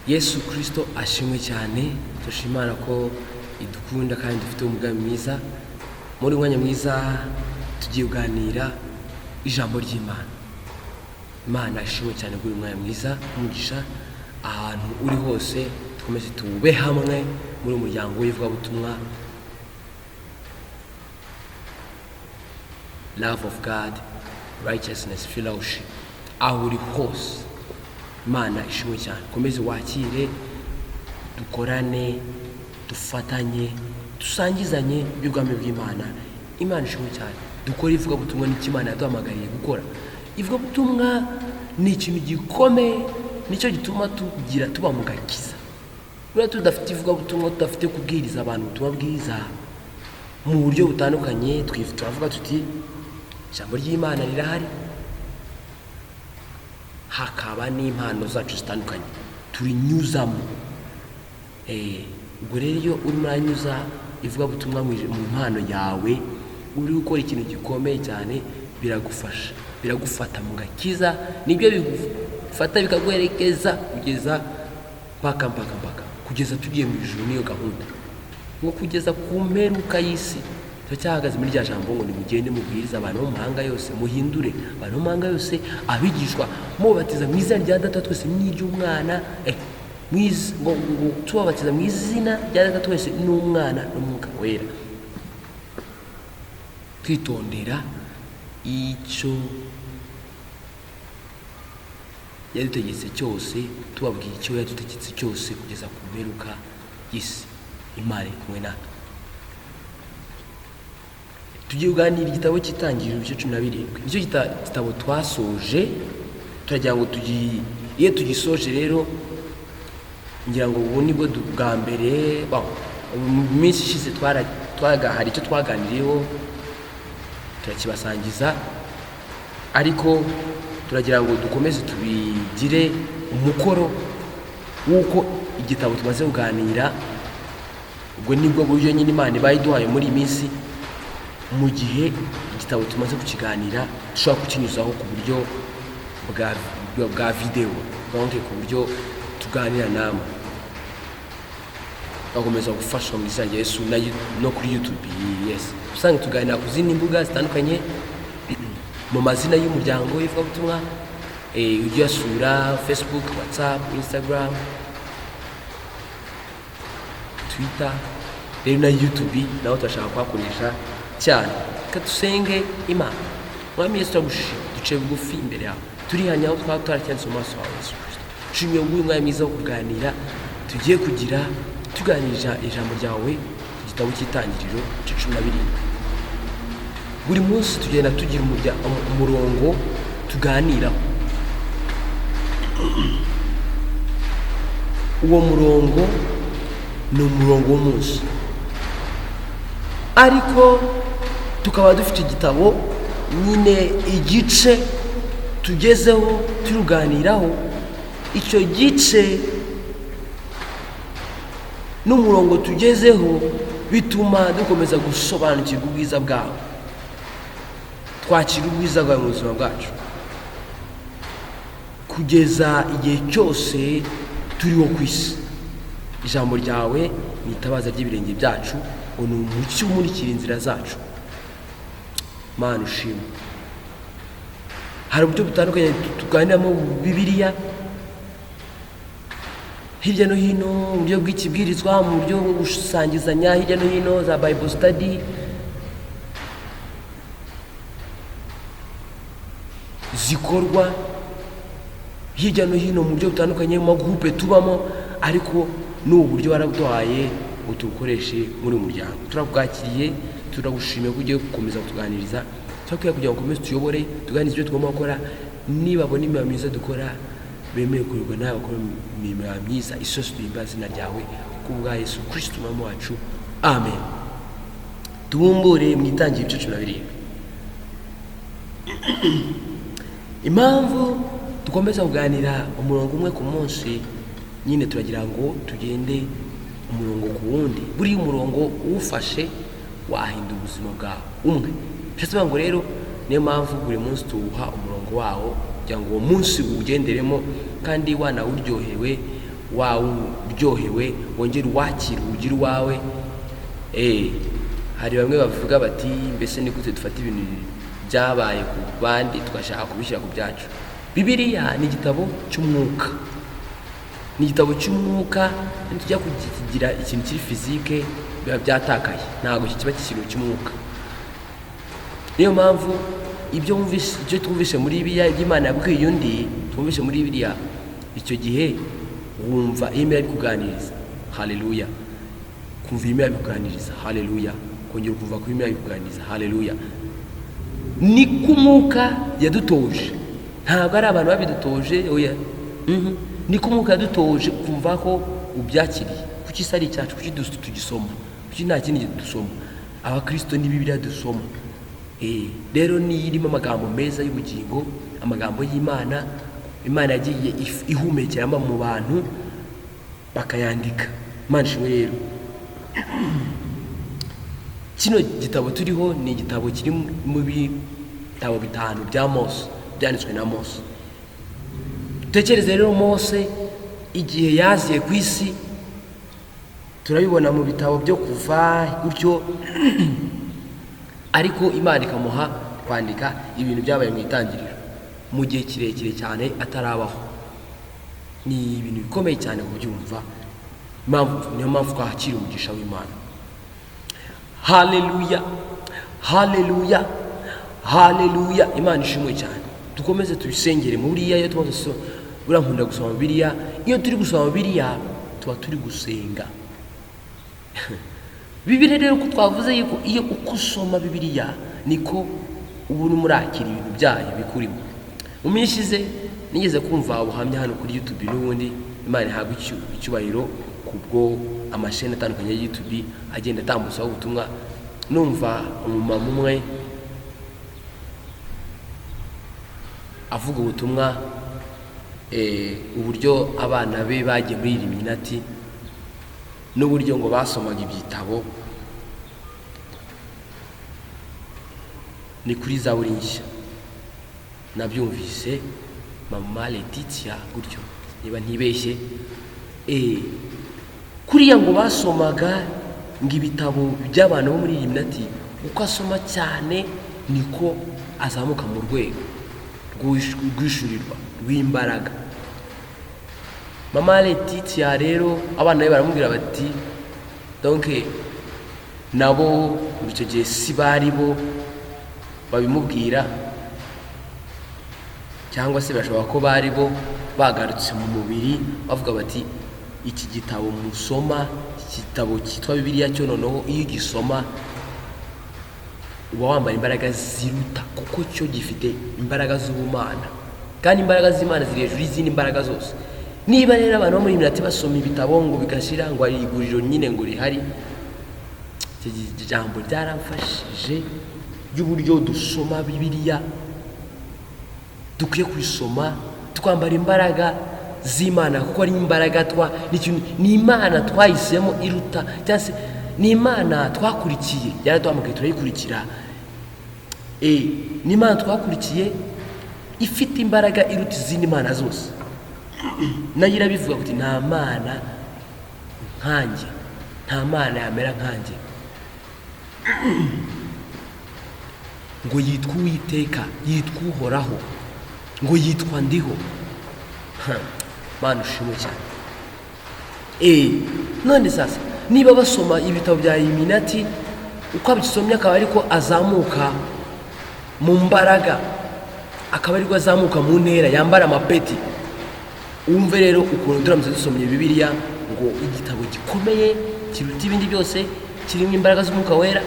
Yesu Kristo ashimwe cyane. Dushimana ko idukunda kandi dufite umugambi mwiza. Muri mwanya mwiza tugiye kuganira ijambo ry'Imana. Imana ashimwe cyane kuri mwanya mwiza, umugisha ahantu uri hose. Twomeze tube hamwe muri umuryango w'ivugabutumwa Love of God, Righteousness Fellowship. Aho uri hose Imana ishimwe cyane. Komeze wakire, dukorane, dufatanye, dusangizanye iby'ubwami bw'Imana. Imana ishimwe cyane. Dukora ivugabutumwa n'icyo Imana yaduhamagariye gukora. Ivugabutumwa ni ikintu gikomeye, nicyo gituma tuba mu gakiza. Buriya tudafite ivugabutumwa, tudafite kubwiriza abantu ubutumwa bwiza mu buryo butandukanye, turavuga tuti ijambo ry'Imana rirahari, hakaba n'impano zacu zitandukanye turinyuzamo. Ubwo rero iyo urimo uranyuza ivugabutumwa mu mpano yawe, uri gukora ikintu gikomeye cyane, biragufasha, biragufata mu gakiza, nibyo bigufata bikaguherekeza kugeza mpaka kugeza tugiye mu ijuru. Niyo gahunda, nko kugeza ku mperuka y'isi. Turacyahagaze muri rya jambo ngo nimugende mubwiriza abantu bo mu mahanga yose, muhindure abantu bo mu mahanga yose abigishwa, mubatiza mu izina rya Data twese n'iry'Umwana, ngo tubabatiza mu izina rya Data twese n'Umwana n'Umwuka Wera. Twitondera icyo yadutegetse cyose, tubabwira icyo yadutegetse cyose kugeza ku mperuka y'isi. Imana iri kumwe natwe. Tugiye kuganira igitabo cy'Itangiriro ibice 17. Nicyo gitabo twasoje. Turagira ngo iyo tugisoje rero, ngira ngo ubu nibwo bwa mbere mu minsi ishize hari icyo twaganiriyeho turakibasangiza, ariko turagira ngo dukomeze tubigire umukoro w'uko igitabo tumaze kuganira. Ubwo nibwo buryo nyine Imana ibaye iduhaye muri iyi minsi. Mu gihe igitabo tumaze kukiganira, dushobora kukinyuzaho ku buryo bwa video, donc ku buryo tuganira namwe, bakomeza gufasha mu izina rya Yesu no kuri YouTube. Yes, usanga tuganira ku zindi mbuga zitandukanye mu mazina y'umuryango w'ivugabutumwa. Ujya sura Facebook, WhatsApp, Instagram, Twitter, rero na YouTube naho turashaka kuhakoresha cyane. Kadusenge Imana. Mwami Yesu, turagushimira, duce bugufi imbere yawe, turihanya aho twaba twaracyanditse mu maso hawe Yesu Kristo. Nshimiye uyu mwanya mwiza wo kuganira tugiye kugira, tuganirira ijambo ryawe ku gitabo cy'Itangiriro ibice 17. Buri munsi tugenda tugira umurongo tuganiraho. Uwo murongo ni umurongo w'umunsi, ariko tukaba dufite igitabo nyine igice tugezeho turuganiraho. Icyo gice n'umurongo tugezeho bituma dukomeza gusobanukirwa ubwiza bwawe, twakira ubwiza bwawe mu buzima bwacu kugeza igihe cyose turiho ku isi. Ijambo ryawe ni itabaza ry'ibirenge byacu, ngo ni umucyo umurikira inzira zacu. Mana ushimwe. Hari uburyo butandukanye tuganiramo Bibiliya, hirya no hino, mu buryo bw'ikibwirizwa, mu buryo bwo gusangizanya hirya no hino, za Bible study zikorwa hirya no hino mu buryo butandukanye, mu magroupe tubamo. Ariko n'ubu buryo warabuduhaye ngo tubukoreshe muri umuryango. Turabwakiriye, turagushimiye ko ugiye gukomeza kutuganiriza. Turakwiriye kugira ngo ukomeze tuyobore, tuganirize ibyo tugomba gukora. Nibabona imirimo myiza dukora, bemeye kuyoborwa nawe, bakora imirimo myiza isose duhimbaza izina ryawe, kubwa Yesu Kristo Umwami wacu. Amen. Tubumbure mu Itangiriro ibice 17. Impamvu dukomeza kuganira umurongo umwe ku munsi, nyine turagira ngo tugende umurongo ku wundi. Buri umurongo uwufashe wahinda ubuzima bwawe umwe. Bishatse ngo rero niyo mpamvu buri munsi tuwuha umurongo wawo, kugira ngo uwo munsi uwugenderemo kandi wanawuryohewe wawe uryohewe, wongere uwakira ugira uwawe. Hari bamwe bavuga bati mbese ni gute dufata ibintu byabaye ku bandi tugashaka kubishyira ku byacu. Bibiliya ni igitabo cy'umwuka, ni igitabo cy'umwuka. Ntitujya kugira ikintu kiri fizike biba byatakaye, ntabwo kiba ikintu cy'umwuka. Niyo mpamvu ibyo twumvishe muri Bibiliya, iby'Imana yabwiye undi twumvishe muri Bibiliya, icyo gihe wumva Imana ikuganiriza, haleluya. Kumva Imana ikuganiriza, haleluya. Kongera kuva ku Imana ikuganiriza, haleluya. Ni kumwuka yadutoje, ntabwo ari abantu babidutoje, oya. Ni kumwuka yadutoje kumva ko ubyakiriye. Kuki sari cyacu, kuki tugisoma, kuki nta kindi dusoma? Abakristo ni Bibiliya dusoma. Rero ni irimo amagambo meza y'ubugingo, amagambo y'Imana. Imana yagiye ihumekeramo mu bantu bakayandika. Imana ishimwe rero. Kino gitabo turiho ni igitabo kiri mu bitabo 5 bya Mose, byanditswe na Mose. Tekereza rero Mose igihe yaziye ku isi, turabibona mu bitabo byo kuva gutyo, ariko Imana ikamuha kwandika ibintu byabaye mu itangiriro mu gihe kirekire cyane atarabaho. Ni ibintu bikomeye cyane kubyumva. Niyo mpamvu twakira umugisha w'Imana. Haleluya, haleluya, haleluya. Imana ishimwe cyane. Dukomeze tubisengere mu Bibiliya. Iyo tumaze nkunda gusoma Bibiliya, iyo turi gusoma Bibiliya tuba turi gusenga. Bibiliya rero ko twavuze yuko iyo uko usoma Bibiliya niko ubu murakira ibintu byayo bikurimo. Mu minsi ishize nigeze kumva ubuhamya hano kuri YouTube, n'ubundi Imana ihabwa icyubahiro kubwo amasheni atandukanye ya YouTube agenda atambutsaho ubutumwa. Numva umumama umwe avuga ubutumwa, uburyo abana be bagiye muri Illuminati, n'uburyo ngo basomaga ibitabo. Ni kuri Zaburi nshya nabyumvise, mama Letitia gutyo niba ntibeshye. Kuriya ngo basomaga ngo ibitabo by'abantu bo muri Illuminati, uko asoma cyane niko azamuka mu rwego rwishurirwa rw'imbaraga. Mama Letitia rero abana be baramubwira bati donc nabo icyo gihe si bari bo babimubwira, cyangwa se bashobora ko bari bo bagarutse mu mubiri bavuga bati iki gitabo musoma, iki gitabo cyitwa Bibiliya cyo noneho iyo gisoma uba wambaye imbaraga ziruta, kuko cyo gifite imbaraga z'ubumana, kandi imbaraga z'Imana ziri hejuru y'izindi imbaraga zose. Niba rero abantu bo muri Illuminati basoma ibitabo ngo bigashira ngo ari iguriro nyine ngo rihari, iki jambo ryaramfashije y'uburyo dusoma Bibiliya. Dukwiye kwisoma twambara imbaraga z'Imana, kuko ari imbaraga ni Imana twahisemo iruta, cyangwa se ni Imana twakurikiye, yaraduhamagaye turayikurikira. Ni Imana twakurikiye ifite imbaraga iruta izindi mana zose. Nayo irabivuga kuti nta mana nkanjye, nta mana yamera nkanjye, ngo yitwa Uwiteka, yitwa Uhoraho, ngo yitwa Ndiho. Mana ushimwe cyane. None sasa niba basoma ibitabo bya Illuminati, uko abisomye akaba ariko azamuka mu mbaraga, akaba ariko azamuka mu ntera, yambara amapeti. Umve rero ukuntu turamutse dusomye Bibiliya ngo igitabo gikomeye kiruta ibindi byose, kirimo imbaraga z'Umwuka Wera,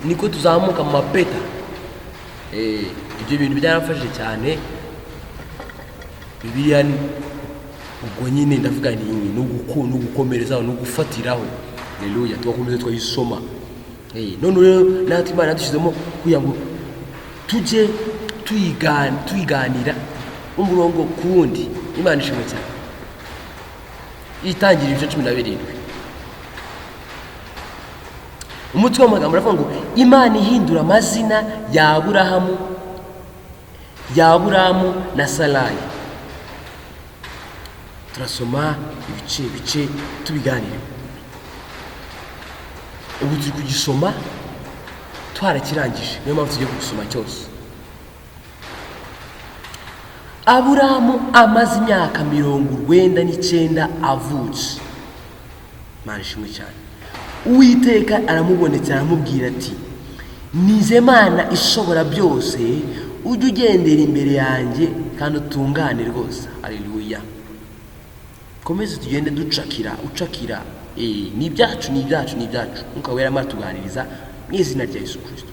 niko tuzamuka mu mapeta. Ibyo bintu byarafashije cyane. Bibiliya ubwo nyine ndavuga ni ugukomerezaho, no gufatiraho. Haleluya, tugakomeza twayisoma. None rero natwe Imana dushyizemo kugira ngo tujye tuyiganira umurongo ku wundi. Imana ishimwe cyane. Itangira ibice 17. Umutwe w'amagambo uravuga ngo Imana ihindura amazina ya Aburahamu na Sarayi. turasoma ibice tubiganira. Ubu turi kugisoma twarakirangije, niyo mpamvu tugiye kugisoma cyose. Aburahamu amaze imyaka 99 avutse. Imana ishimwe cyane. Uwiteka aramubonetse aramubwira ati, nize Mana ishobora byose, ujye ugendera imbere yanjye kandi utungane rwose. Haleluya. Komeze tugende ucakira. Ni ibyacu. Nkuko wera maratuganiriza mu izina rya Yesu Kristo.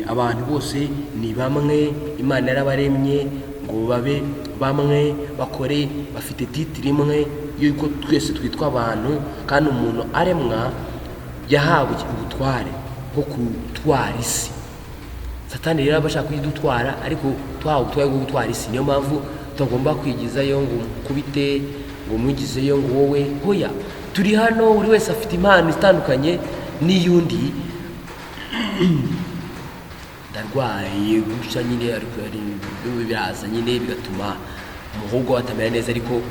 Abantu bose ni bamwe, Imana yarabaremye ngo babe bamwe, bakore, bafite titire imwe yuko twese twitwa abantu, kandi umuntu aremwa yahawe ubutware bwo gutwara isi. Satani rero abashaka kuyidutwara, ariko twahawe ubutware bwo gutwara isi. Niyo mpamvu tugomba kwigizayo ngo kubite, ngo mwigizeyo ngo wowe. Hoya, turi hano, buri wese afite impano itandukanye n'iyundi. Ndarwaye gutya nyine, ariko biraza nyine bigatuma umuhogo atamera neza, ariko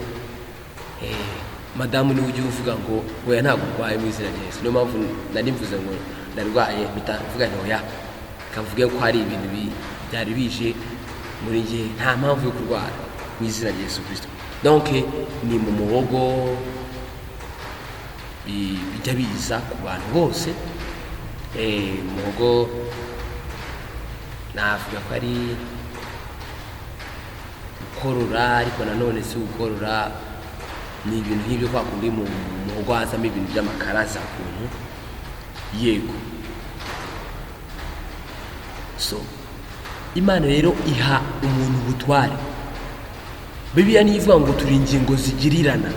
madamu niwe ujye uvuga ngo oya ntabwo urwaye mu izina rya Yesu. Niyo mpamvu nari mvuze ngo ndarwaye, mpita mvuga nti oya, kavuge ko hari ibintu byari bije muri njye, nta mpamvu yo kurwara mu izina rya Yesu Kristo. Donc ni mu muhogo bijya biza ku bantu bose. Umuhogo navuga ko ari gukorora, ariko nanone si gukorora, ni ibintu nk'ibyo kwa kundi mu muhogo hazamo ibintu by'amakaraza kuntu. Yego. So Imana rero iha umuntu ubutware. Bibiliya nivuga ngo turi ingingo zigirirana.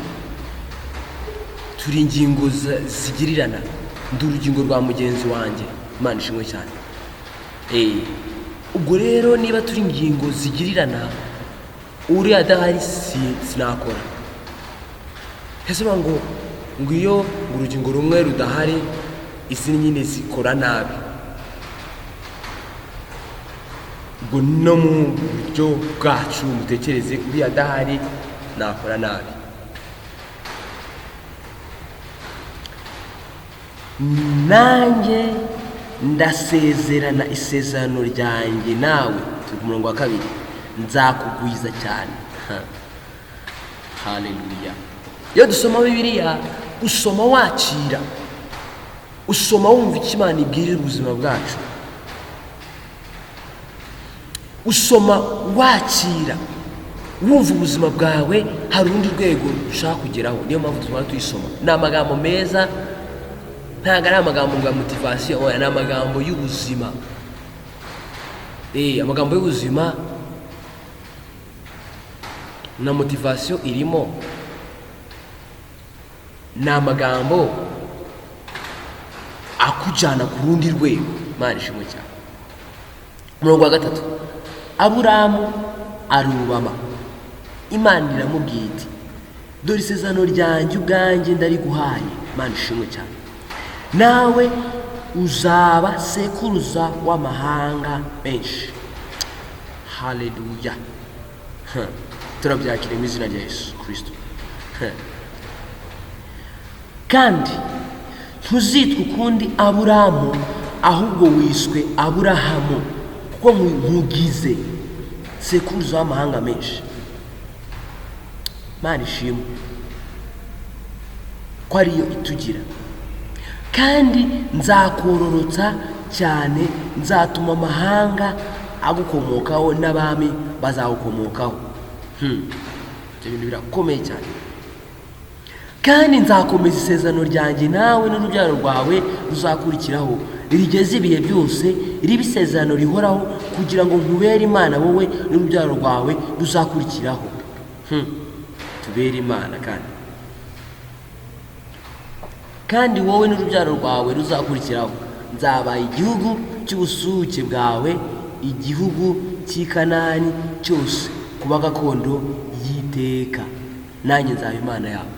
Ndi urugingo rwa mugenzi wanjye. Imana ishimwe cyane. Ubwo rero niba turi ingingo zigirirana, uriya adahari sinakora. Hese ngo iyo urugingo rumwe rudahari, isi nyine zikora nabi. Ubwo no mu buryo bwacu mutekereze, uriya adahari nakora nabi. Nanjye ndasezerana isezerano ryanjye nawe. Turi ku murongo wa 2. Nzakugwiza cyane. Haleluya. Iyo dusoma Bibiliya, usoma wakira, usoma wumva icyo Imana ibwirira ubuzima bwacu, usoma wakira wumva ubuzima bwawe hari urundi rwego ushaka kugeraho. Niyo mpamvu tuzaba tuyisoma. Ni amagambo meza, ntabwo ari amagambo ya motivation, oya, ni amagambo y'ubuzima. Amagambo y'ubuzima na motivation irimo. Ni amagambo akujyana ku rundi rwego. Imana ishimwe cyane. Umurongo wa 3. Aburahamu arubama. Imana iramubwira iti, dore isezerano ryanjye ubwanjye ndariguhaye. Imana ishimwe cyane. Nawe uzaba sekuruza w'amahanga menshi. Haleluya. Turabyakira mu izina rya Yesu Kristo. Kandi ntuzitwe ukundi Aburahamu, ahubwo wiswe Aburahamu, kuko nkugize sekuruza w'amahanga menshi. Imana ishimwe ko ariyo itugira. Kandi nzakororotsa cyane, nzatuma amahanga agukomokaho n'abami bazagukomokaho. Ibyo bintu birakomeye cyane. Kandi nzakomeza isezerano ryanjye nawe n'urubyaro rwawe ruzakurikiraho, rigeze ibihe byose, ribe isezerano rihoraho, kugira ngo nkubere Imana wowe n'urubyaro rwawe ruzakurikiraho. Tubere Imana kandi wowe n'urubyaro rwawe ruzakurikiraho nzabaye igihugu cy'ubusuke bwawe, igihugu cy'i Kanani cyose, kuba gakondo y'iteka. Nanjye nzaba Imana yawe.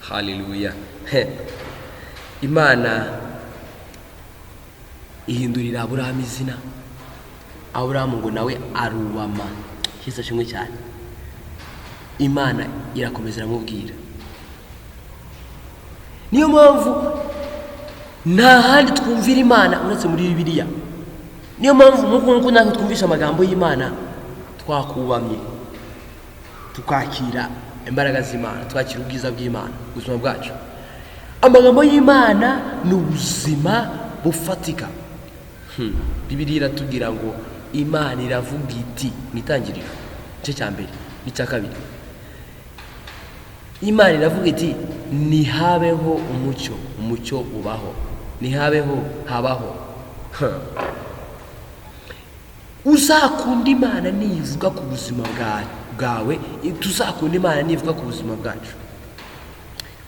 Haleluya. Imana ihindurira Aburahamu izina. Aburahamu ngo nawe arubama. Yesu ashimwe cyane. Imana irakomeza iramubwira. Niyo mpamvu nta handi twumvira Imana uretse muri Bibiliya. Niyo mpamvu nk'uko natwe twumvisha amagambo y'Imana twakubamye tukakira imbaraga z'Imana, twakira ubwiza bw'Imana ubuzima bwacu. Amagambo y'Imana ni ubuzima bufatika. Bibiliya iratubwira ngo Imana iravuga iti mu Itangiriro igice cya mbere n'icya kabiri. Imana iravuga iti nihabeho umucyo, umucyo ubaho, nihabeho habaho. Uzakunda Imana nivuga ku buzima bwawe, tuzakunda Imana nivuga ku buzima bwacu.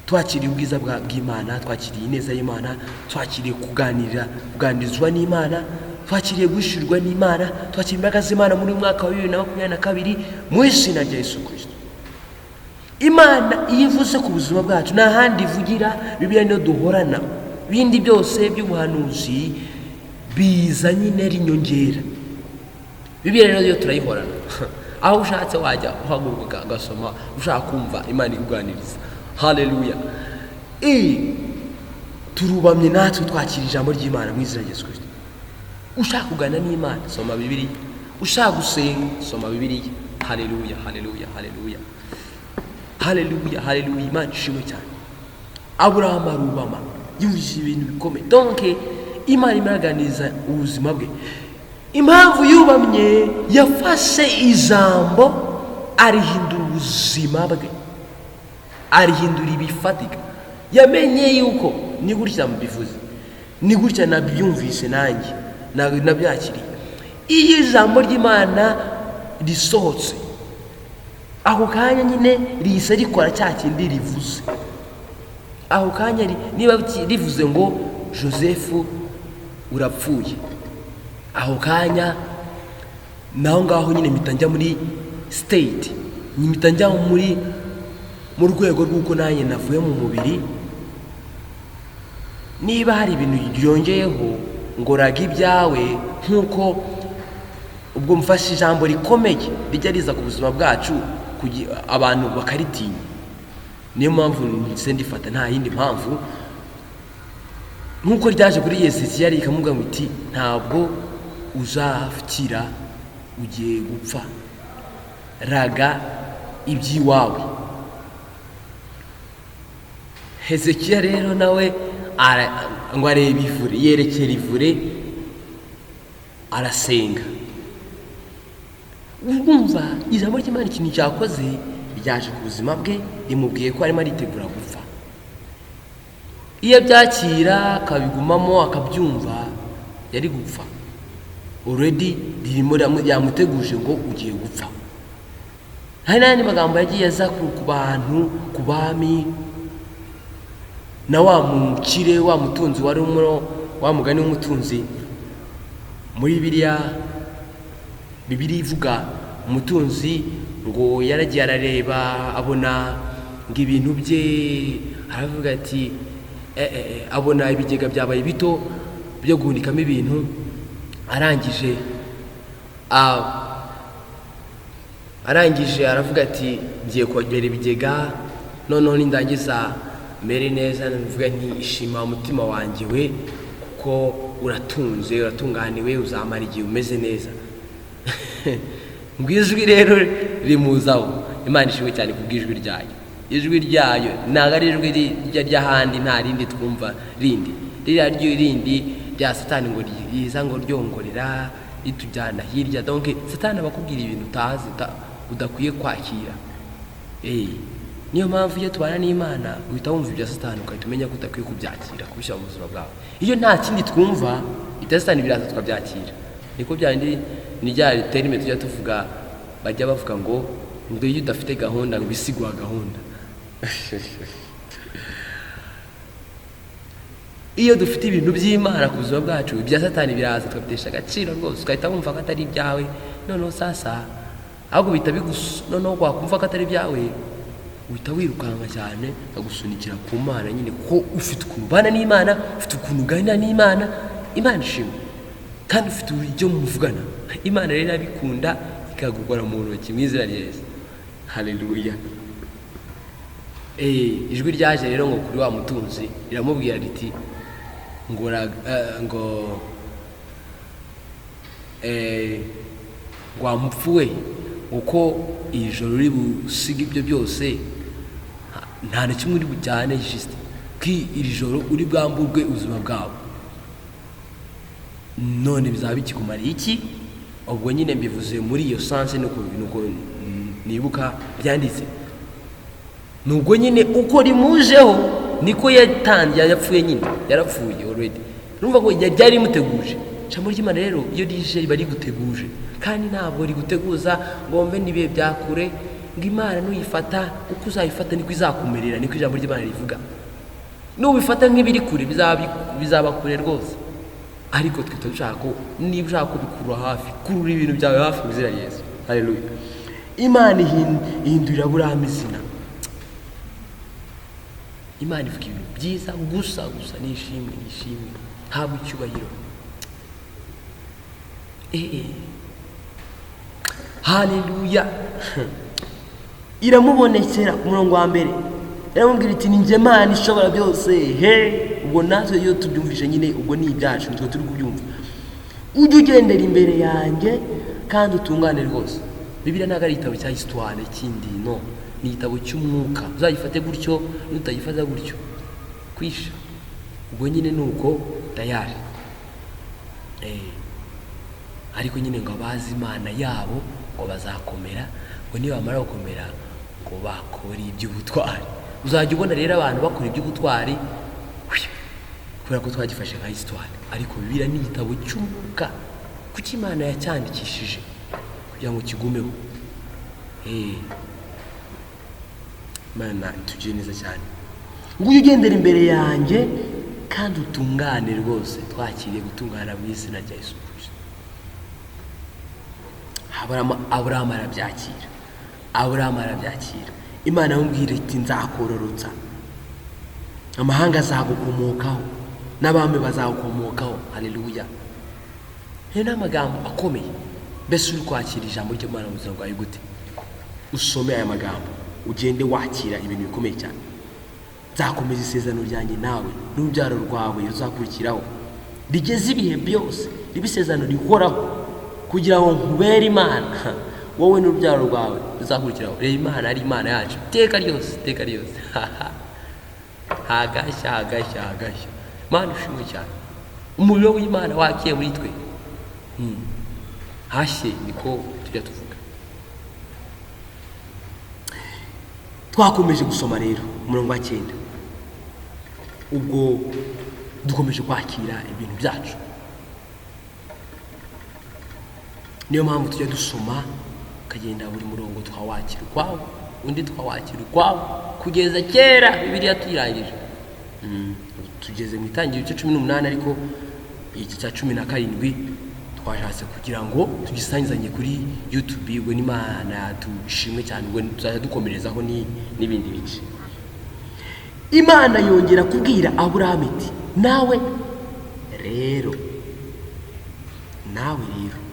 Twakiriye ubwiza bw'Imana, twakiriye ineza y'Imana, twakiriye kuganirizwa n'Imana, twakiriye guhishurwa n'Imana, twakiriye imbaraga z'Imana muri mwaka wa 2022 mu izina rya Yesu Kristo. Imana iyo ivuze ku buzima bwacu nta handi ivugira. Bibiliya niyo duhorana, bindi byose by'ubuhanuzi biza nyine ari inyongera. Bibiliya rero turayihorana. Aho ushatse wajya uhaguruka ugasoma, ushaka kumva Imana ikuganiriza. Haleluya. Turubamye natwe twakira ijambo ry'Imana mu izina rya Yesu Kristo. Ushaka kugana n'Imana soma Bibiliya, ushaka gusenga soma Bibiliya. Haleluya, haleluya, haleluya, haleluya, haleluya. Imana ishimwe cyane. Aburahamu arubama yumvise ibintu bikomeye. Donc Imana imaraganiza ubuzima bwe. Impamvu yubamye yafashe ijambo arihindura ubuzima bwe, arihindura ibifatika. Yamenye yuko ni gutya mbivuze, ni gutya nabyumvise nanjye nabyakiriye. Iyo ijambo ry'Imana risohotse ako kanya nyine rihise rikora cya kindi rivuze. Ako kanya niba rivuze ngo Joseph urapfuye, ako kanya naho ngaho nyine mpita njya muri state, mpita njya mu rwego rw'uko nanjye navuye mu mubiri. Niba hari ibintu byongeyeho ngo raga ibyawe, nk'uko ubwo mfashe ijambo rikomeye rijya riza ku buzima bwacu abantu bakaritinya. Niyo mpamvu ndetse ndifata, nta yindi mpamvu. Nk'uko ryaje kuri Yesekiya rikamubwira ngo iti ntabwo uzakira, ugiye gupfa, raga iby'iwawe. Hezekiya rero nawe ngo areba ivure, yerekera ivure, arasenga. Urumva ijambo ry'Imana ikintu cyakoze ryaje ku buzima bwe, rimubwiye ko arimo aritegura gupfa. Iyo byakira akabigumamo akabyumva yari gupfa already, ririmo yamuteguje ngo ugiye gupfa. Hari n'andi magambo yagiye aza ku bantu, ku bami, na wa mukire, wa mutunzi wari wa mugani w'umutunzi muri Bibiliya ivuga umutunzi ngo yaragiye arareba abona ngo ibintu bye, aravuga ati abona ibigega byabaye bito byo guhunikamo ibintu. arangije aravuga ati ngiye kongera ibigega, noneho nindangiza mere neza mvuga nti ishima umutima wanjye we, kuko uratunze, uratunganiwe, uzamara igihe umeze neza. Ngwijwi rero rimuzaho. Imana ishimwe cyane kubwijwi ryayo. Ijwi ryayo ntago ari ijwi ry'ahandi, nta rindi twumva rindi. Ririya rindi rya Satani ngo riza ngo ryongorera ritujyana hirya. Donc Satani abakubwira ibintu utazi udakwiye kwakira. Niyo mpamvu iyo tubana n'Imana uhita wumva ibya Satani ukahita umenya ko udakwiye kubyakira kubishyira mu buzima bwawe. Iyo nta kindi twumva ibya Satani biraza tukabyakira. Niko byandi ni rya terime tujya tuvuga, bajya bavuga ngo iyo udafite gahunda ngo isigwa gahunda. Iyo dufite ibintu by'Imana ku buzima bwacu, ibya Satani biraza tukabitesha agaciro rwose, ukahita wumva ko atari ibyawe. Noneho sasa ahubwo bita noneho wakumva ko atari ibyawe, uhita wirukanka cyane agusunikira ku Mana nyine, kuko ufite ukuntu ubana n'Imana, ufite ukuntu uganira n'Imana. Imana ishimwe kandi ufite ibyo muvugana. Imana rero irabikunda ikagukora mu ntoki mu izina rya Yesu. haleluya. Ijwi ryaje rero ngo kuri wa mutunzi riramubwira riti ngo wamupfuwe uko iri joro uri busiga ibyo byose nta na kimwe uri bujyane jisite ki iri joro uri bwamburwe ubuzima bwawe, none bizaba bikikumariye iki? Ubwo nyine mbivuze muri iyo sanse nuko nibuka byanditse, nubwo nyine uko rimujeho niko yatangiye, yapfuye nyine yarapfuye already. Urumva ko ryari rimuteguje. Ijambo ry'Imana rero iyo rije riba riguteguje, kandi ntabwo riguteguza ngo mbe nibihe byakure, ngo Imana nuyifata uko uzayifata niko izakumerera, niko ijambo ry'Imana rivuga. Nubifata nk'ibiri kure bizaba kure rwose, ariko twe dushaka ko niba ushaka kubikura hafi, kurura ibintu byawe hafi mu izina rya Yesu. Haleluya. Imana ihindurira Aburahamu izina. Imana ivuga ibintu byiza gusa nishimwe ntabwo icyubahiro. Haleluya. Iramubonekera ku murongo wa mbere, iramubwira iti ni njye Mana ishobora byose. Ubwo natwe iyo tubyumvishe nyine ubwo ni ibyacu, nitwe turi kubyumva. Ujye ugendera imbere yanjye kandi utungane rwose. Bibiliya ntabwo ari igitabo cya histoire kindi, no, ni igitabo cy'umwuka. Uzayifate gutyo n'utayifata gutyo kwisha, ubwo nyine nuko tayari. Ariko nyine ngo abazi Imana yabo ngo bazakomera, ngo nibamara gukomera ngo bakora iby'ubutwari. Uzajya ubona rero abantu bakora iby'ubutwari kubera ko twagifashe nka histoire, ariko Bibiliya ni igitabo cy'umwuka kuko Imana yacyandikishije kugira ngo kigumeho. Imana tugiye neza cyane. Nguyu ugendera imbere yanjye kandi utungane rwose. Twakiriye gutungana mu izina rya Yesu Kristo. Aburahamu arabyakira. Imana yamubwira iti nzakororotsa, amahanga azagukomokaho n'abami bazagukomokaho. Haleluya. Ni amagambo akomeye. Mbese uri kwakira ijambo ry'Imana mu buzima bwawe gute? Usome aya magambo, ugende wakira ibintu bikomeye cyane. Nzakomeza isezerano ryanjye nawe n'urubyaro rwawe ruzakurikiraho, rigeze ibihe byose, ribe isezerano rihoraho, kugira ngo nkubere Imana, wowe n'urubyaro rwawe ruzakurikiraho. Reba Imana ari Imana yacu iteka ryose. Hagashya. Imana ushimwe cyane. Umuriro w'Imana wakiye muri twe. Hashye niko tujya tuvuga. Twakomeje gusoma rero umurongo wa 9. Ubwo dukomeje kwakira ibintu byacu. Niyo mpamvu tujya dusoma kagenda buri murongo twawakira ukwawo, undi twawakira ukwawo, kugeza kera Bibiliya tuyirangije. Tugeze mu itangiriro cya 18, ariko iki cya 17 twashatse kugira ngo tugisangizanye kuri YouTube. Ubwo n'Imana tushimwe cyane, ubwo tuzajya dukomerezaho n'ibindi bice. Imana yongera kubwira Aburahamu iti nawe rero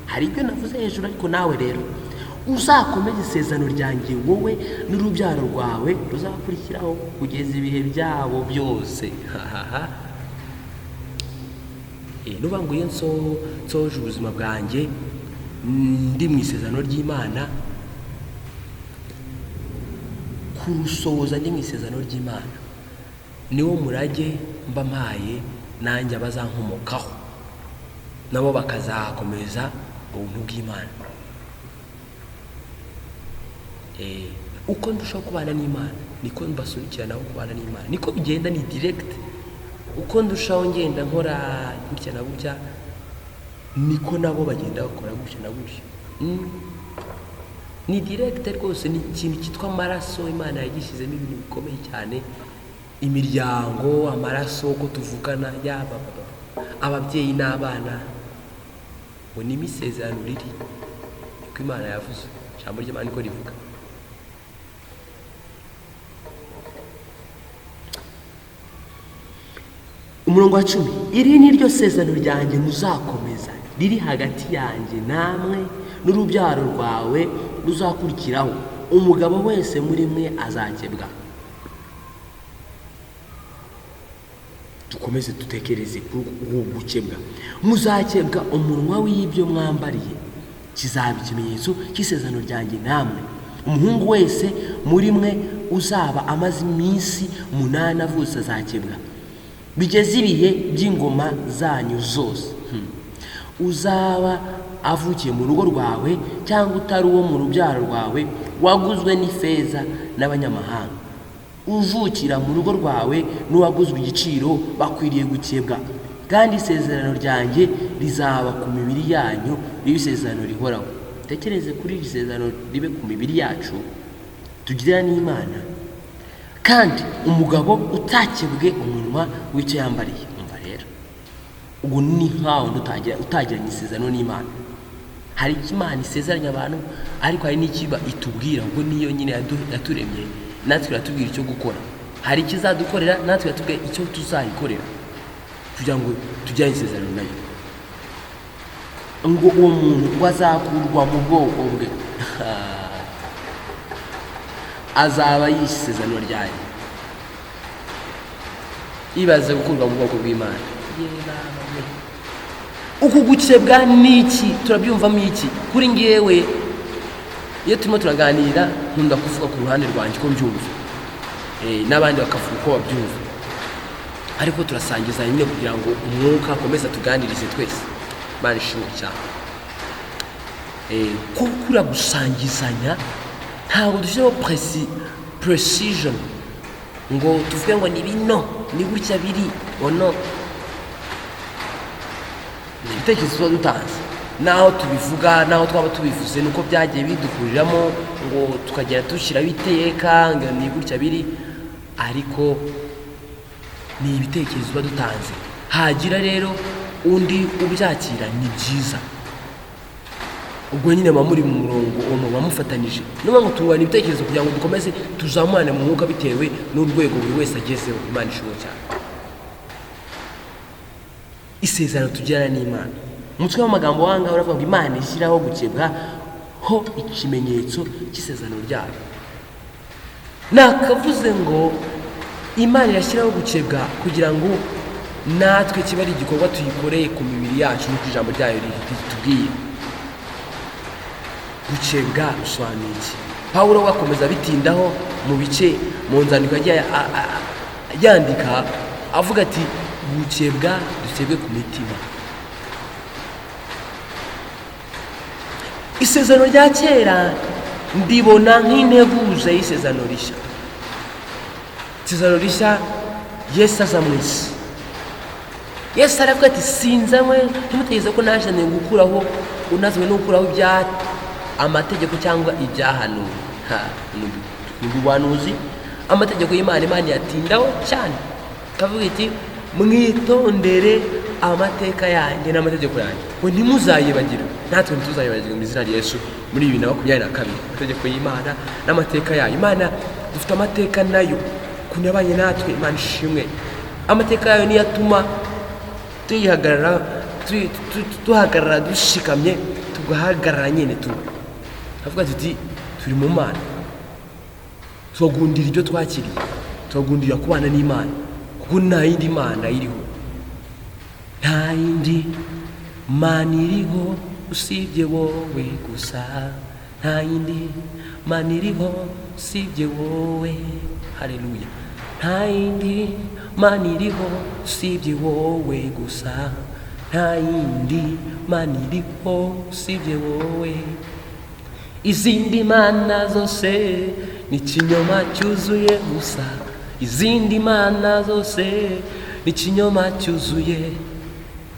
hari ibyo navuze hejuru, ariko nawe rero uzakomeza isezerano ryanjye, wowe n'urubyaro rwawe ruzakurikiraho kugeza ibihe byabo byose. Nuba ngo iyo nsoje ubuzima bwanjye ndi mu isezerano ry'Imana, kurusohoza ndi mu isezerano ry'Imana, niwo murage mba mpaye nanjye abazankomokaho, nabo bakazakomeza ubuntu bw'Imana. Uko ndushaho kubana n'Imana niko mbasunikira nabo kubana n'Imana, niko bigenda, ni direct. Uko ndushaho ngenda nkora gutya na gutya, niko nabo bagenda bakora gutya na gutya. Ni direct rwose. Ni ikintu cyitwa amaraso. Imana yagishyizemo ibintu bikomeye cyane, imiryango, amaraso, ko tuvukana, yaba ababyeyi n'abana, ngo ni imisezerano riri uko Imana yavuze. Ijambo ry'Imana niko rivuga. Umurongo wa 10, iri ni ryo sezerano ryanjye muzakomeza, riri hagati yanjye namwe n'urubyaro rwawe ruzakurikiraho umugabo wese muri mwe azakebwa. Dukomeze dutekereze kuri gukebwa. Muzakebwa umunwa w'ibyo mwambariye, kizaba ikimenyetso cy'isezerano ryanjye namwe. Umuhungu wese muri mwe uzaba amaze iminsi 8 avutse azakebwa, bigeze ibihe by'ingoma zanyu zose. Uzaba avukiye mu rugo rwawe cyangwa utari uwo mu rubyaro rwawe, waguzwe n'ifeza n'abanyamahanga, uvukira mu rugo rwawe n'uwaguzwe igiciro, bakwiriye gukebwa. Kandi isezerano ryanjye rizaba ku mibiri yanyu, ribe isezerano rihoraho. Tekereze kuri iri sezerano ribe ku mibiri yacu tugira n'Imana. Kandi umugabo utakebwe umunwa w'icyo yambariye, umva rero, ubwo ni nkaho utagiranye isezerano n'Imana. Hari Imana isezeranya abantu, ariko hari n'ikiba itubwira ngo niyo nyine yaturemye, natwe iratubwira icyo gukora. Hari ikizadukorera, natwe yatubwira icyo tuzayikorera kugira ngo tujyane isezerano nayo. Ngo uwo muntu wazakurwa mu bwoko bwe azaba yishe isezerano ryanjye. Ibaze gukurwa mu bwoko bw'Imana. Uku gukebwa n'iki? Turabyumvamo iki? Kuri ngewe iyo turimo turaganira nkunda kuvuga ku ruhande rwanjye ko mbyumva, n'abandi bakavuga uko babyumva, ariko turasangiza nyine kugira ngo umwuka akomeze tuganirize twese. Imana ishimwe cyane. Kukura gusangizanya ntabwo dushyiraho precision ngo tuvuge ngo ni bino, ni gutya biri ono. Ibitekerezo tuba dutanze naho tubivuga, naho twaba tubivuze, nuko byagiye bidukuriramo ngo tukagera dushyiraho iteka ngo ni gutya biri, ariko ni ibitekerezo tuba dutanze. Hagira rero undi ubyakira, ni byiza. Ubwo nyine muba muri mu murongo uwo muba mufatanije. Niyo ngo tungana ibitekerezo kugira ngo dukomeze tuzamurane mu mwuka bitewe n'urwego buri wese agezeho. Imana ishimwe cyane. Isezerano tugirana n'Imana, umutwe w'amagambo wanga uravuga ngo Imana ishyiraho gukebwa ho ikimenyetso cy'isezerano ryayo. Nakavuze ngo Imana irashyiraho gukebwa kugira ngo natwe kiba ari igikorwa tuyikoreye ku mibiri yacu, n'uko ijambo ryayo ritubwiye. Gukebwa bisobanuye iki? Pawulo wakomeza bitindaho mu bice mu nzandiko yagiye yandika avuga ati gukebwa dukebwe ku mitima. Isezerano rya kera ndibona nk'integuza y'isezerano rishya. Isezerano rishya Yesu aza mu isi. Yesu aravuga ati sinzanywe, ntimutegereze ko najaniye gukuraho, unazanywe no gukuraho ibya amategeko cyangwa ibyahanuwe. N'ubuhanuzi, amategeko y'Imana, Imana yatindaho cyane, kavuga iti mwitondere amateka yanjye n'amategeko yanjye ngo ntimuzayibagire. Natwe ntituzayibagire mu izina rya Yesu muri 2022. Amategeko y'Imana n'amateka yayo. Imana dufite amateka nayo kuntu yabanye natwe. Imana ishimwe. Amateka yayo niyo atuma tuhagarara dushikamye, tugahagarara nyine avuga ati turi mu Mana, tugundira ibyo twakiriye, tugundira kubana n'Imana, kuko nta yindi Mana iriho. Nta yindi Mana iriho usibye wowe gusa. Nta yindi Mana iriho usibye wowe. Haleluya. Nta yindi Mana iriho usibye wowe gusa. Nta yindi Mana iriho usibye wowe. Izindi mana zose ni ikinyoma cyuzuye gusa. Izindi mana zose ni ikinyoma cyuzuye,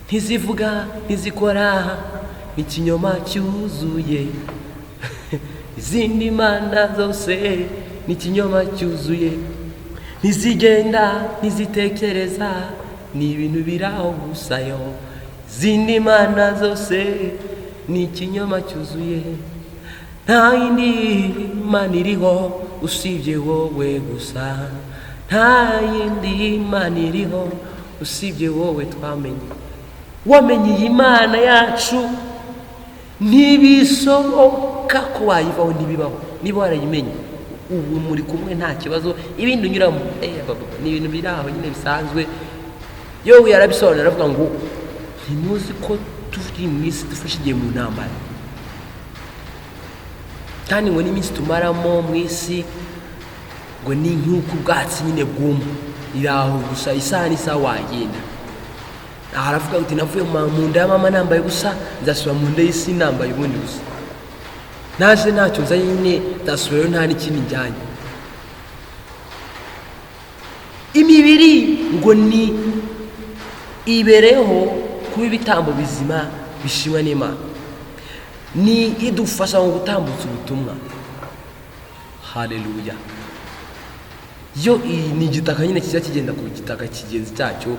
ntizivuga ntizikora, ni ikinyoma cyuzuye. Izindi mana zose ni ikinyoma cyuzuye, ntizigenda ntizitekereza, ni ibintu biraho gusa yo. Izindi mana zose ni ikinyoma cyuzuye. Nta yindi Mana iriho usibye wowe gusa. Nta yindi Mana iriho usibye wowe twamenye. Wamenye iyi Mana yacu ntibisoboka ko wayivaho, ntibibaho. Niba warayimenye ubu muri kumwe nta kibazo, ibindi unyuramo ni ibintu biri aho nyine bisanzwe. Yowe yarabisobanura aravuga ngo ntimuzi ko turi mu isi dufashe igihe mu ntambara, kandi ngo n'iminsi tumaramo mu isi ngo ni nk'uko ubwatsi nyine bwuma, iri aho gusa isaha n'isaha wagenda. Aha aravuga ngo navuye mu nda ya mama nambaye ubusa, nzasubira mu nda y'isi nambaye ubundi busa. Naje ntacyo nzanye nyine, nzasubirayo nta n'ikindi njyanye. Imibiri ngo ni ibereho kuba ibitambo bizima bishimwa n'Imana, ni idufasha mu gutambutsa ubutumwa. Haleluya. Yo ni igitaka nyine kijya kigenda ku gitaka kigenzi cyacyo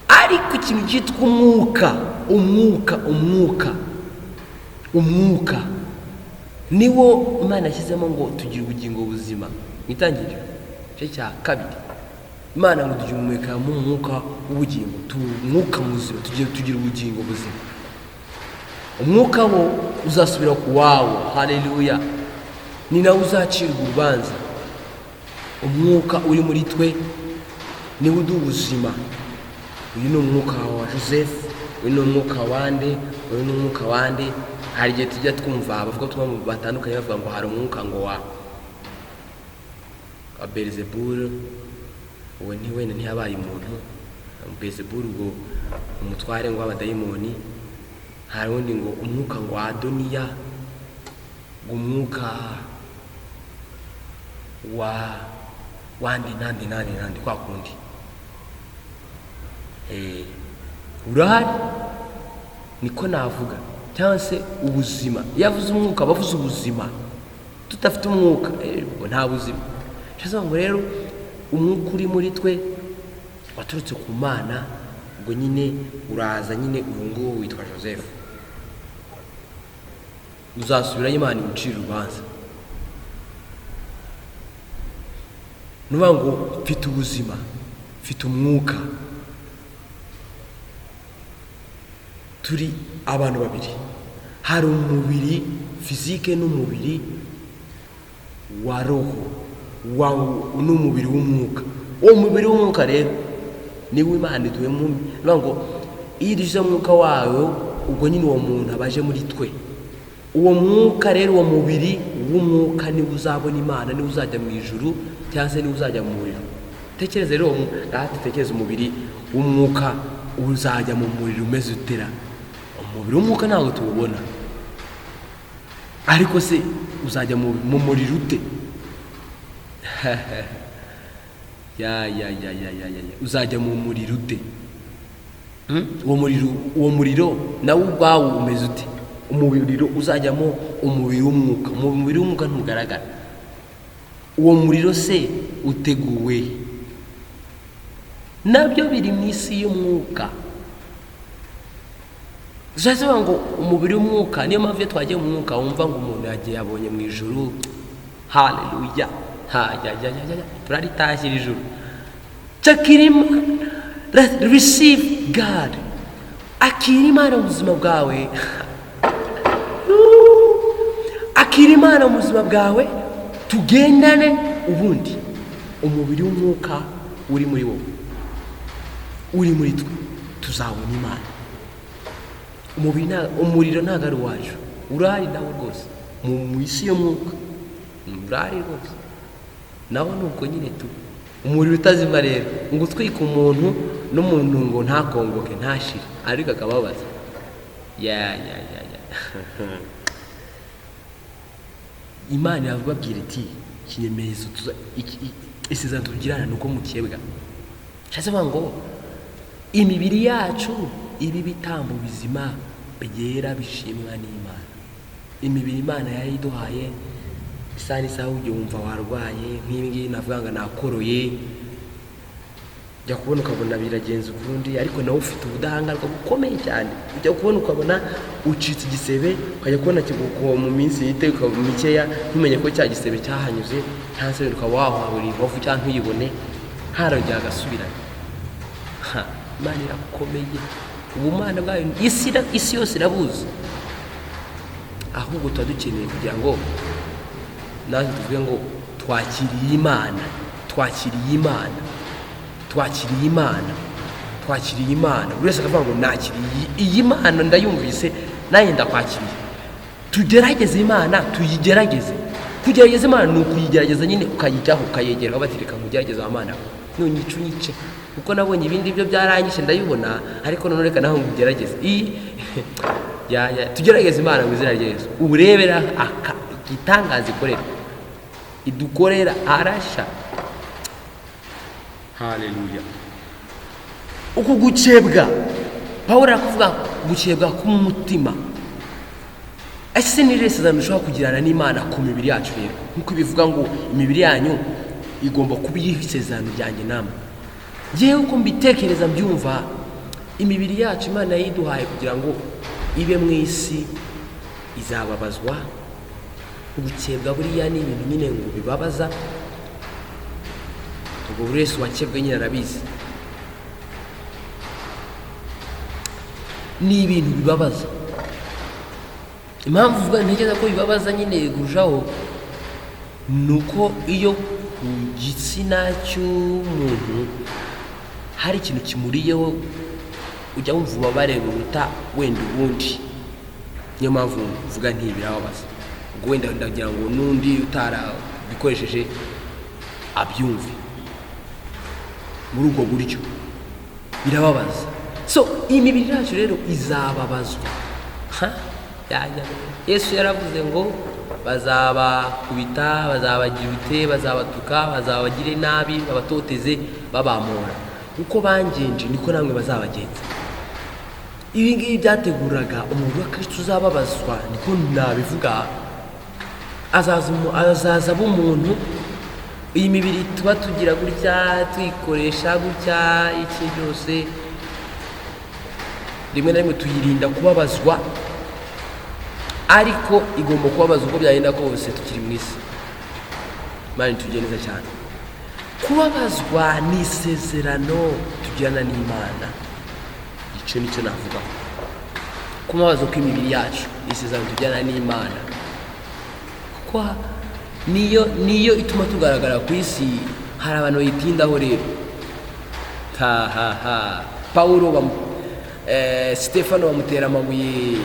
ariko ikintu cyitwa umwuka niwo Imana yashyizemo ngo tugire ubugingo buzima. Mwitangiriro cyo cya kabiri, Imana ngo tugire umwuka mu mwuka w'ubugingo, umwuka muzima, tugire ubugingo buzima. Umwuka wo uzasubira ku wawo. Haleluya. Ni nawe uzacirwa urubanza. Umwuka uri muri twe niwe uduha ubuzima. Uyu ni umwuka wa Joseph, uyu ni umwuka wande, uyu ni umwuka wande. Hari igihe tujya twumva abavuga batandukanye bavuga ngo hari umwuka ngo wa Beelzebul, uwo ni wenda ntiyabaye umuntu. Beelzebul ngo umutware ngo w'abadayimoni. Hari undi ngo umwuka ngo wa Adoniya, umwuka wandi nandi kwa kundi. Urahari niko navuga, cyangwa se ubuzima. Yavuze umwuka bavuze ubuzima. Tutafite umwuka nta buzima. Cyangwa ngo rero umwuka uri muri twe waturutse ku Mana, ubwo nyine uraza nyine uyu nguwo witwa Joseph. Uzasubirayo Imana igucira urubanza. Nuvuga ngo mfite ubuzima, mfite umwuka. Turi abantu babiri, hari umubiri fizike n'umubiri wa roho, n'umubiri w'umwuka. Uwo mubiri w'umwuka rero niwe Imana iduhemo. Nuvuga ngo iyo ije umwuka wawe, ubwo nyine uwo muntu abaje muri twe. Uwo mwuka rero, uwo mubiri w'umwuka niwe uzabona Imana, niwe uzajya mu ijuru, cyangwa se niwe uzajya mu muriro. Tekereza rero, tekereza umubiri w'umwuka uzajya mu muriro umeze utera. Umubiri w'umwuka ntabwo tuwubona, ariko se uzajya mu muriro ute? Uzajya mu muriro ute? Uwo muriro nawe ubwawo umeze ute? Umuriro uzajyamo umubiri w'umwuka. Umubiri w'umwuka ntugaragara. Uwo muriro se uteguwe? Nabyo biri mu isi y'umwuka. Zavuga ngo umubiri w'umwuka, niyo mpamvu iyo twagiye mu mwuka wumva ngo umuntu yagiye yabonye mu ijuru. Haleluya. Turaritashira ijuru. Chakirima, receive God. Akira Imana mu buzima bwawe. Akira Imana mu buzima bwawe, tugendane. Ubundi umubiri w'umwuka uri muri wowe, uri muri twe, tuzabona Imana. Umuriro ntabwo ari uwacu, urahari nawe rwose mu isi y'umwuka. Urahari rwose nawe, nubwo nyine tu umuriro utazima rero, ngo utwike umuntu n'umuntu ngo ntakongoke ntashire, ariko akababaza. Imana yababwira iti ikimenyetso isezerano tugirana nuko mukebwa. Cyangwa ngo imibiri yacu ibi bitambo bizima byera bishimwa n'Imana. Imibiri Imana yayiduhaye, isa n'isaha ujye wumva warwaye nk'ibingibi navuga ngo nakoroye, ujya kubona ukabona biragenza ukundi, ariko nawe ufite ubudahangarwa bukomeye cyane. Ujya kubona ukabona ucitse igisebe, ukajya kubona kigukuwa mu minsi yiteka mikeya, ntumenye ko cya gisebe cyahanyuze, ntanse ukaba wahahura inkovu cyangwa ntuyibone, harongera agasubirana. Imana irakomeye. ubumana bwayo isi yose irabuzi, ahubwo tuba dukeneye kugira ngo natwe tuvuge ngo twakiriye Imana, twakiriye Imana, twakiriye Imana, twakiriye Imana. Buri wese akavuga ngo nakiriye iyi Mana, ndayumvise nanjye ndakwakiriye. Tugerageze Imana, tuyigerageze. Kugerageza Imana ni ukuyigerageza nyine, ukayijyaho ukayegera, batireka mugerageza Imana nunyica unyice, kuko nabonye ibindi byo byarangije ndayibona, ariko none reka naho ngugerageze. Tugerageze Imana mu izina rya Yesu, uburebera igitangaza idukorera arasha. Haleluya. Uku gucebwa Pawulo arakuvuga gucebwa k'umutima. Ese ni isezerano ushobora kugirana n'Imana ku mibiri yacu rero, nkuko bivuga ngo imibiri yanyu igomba kuba iriho isezerano ryanjye namwe. Ngewe uko mbitekereza mbyumva, imibiri yacu Imana yiduhaye kugira ngo ibe mu isi izababazwa. Ugucebwa buriya ni ibintu nyine ngo bibabaza, ubwo buri wese wakebwe nyine arabizi, ni ibintu bibabaza. Impamvu uvuga ntekereza ko bibabaza nyine kurushaho, nuko iyo ku gitsina cy'umuntu hari ikintu kimuriyeho ujya wumva ubabare buruta wenda ubundi. Niyo mpamvu mvuga birababaza, ubwo wenda ndagira ngo n'undi utarabikoresheje abyumve muri ubwo buryo, birababaza. So imibiri yacu rero izababazwa. Yesu yaravuze ngo bazabakubita, bazabagira bazabatuka, bazabagire nabi, babatoteze, babamura. Uko bangenje niko namwe bazabagenza. Ibi ngibi byateguraga umuntu wa Kristo uzababazwa, niko nabivuga. Azaza b'umuntu, iyi mibiri tuba tugira gutya, tuyikoresha gutya, iki byose rimwe na rimwe tuyirinda kubabazwa, ariko igomba kubabaza uko byagenda kose tukiri mu isi. Imana itugire neza cyane. Kubabazwa ni isezerano tugirana n'Imana. Icyo nicyo navuga. Kubabazwa kw'imibiri yacu ni isezerano tugirana n'Imana, kuko niyo ituma tugaragara ku isi. Hari abantu bayitindaho rero. Pawulo Stefano bamutera amabuye,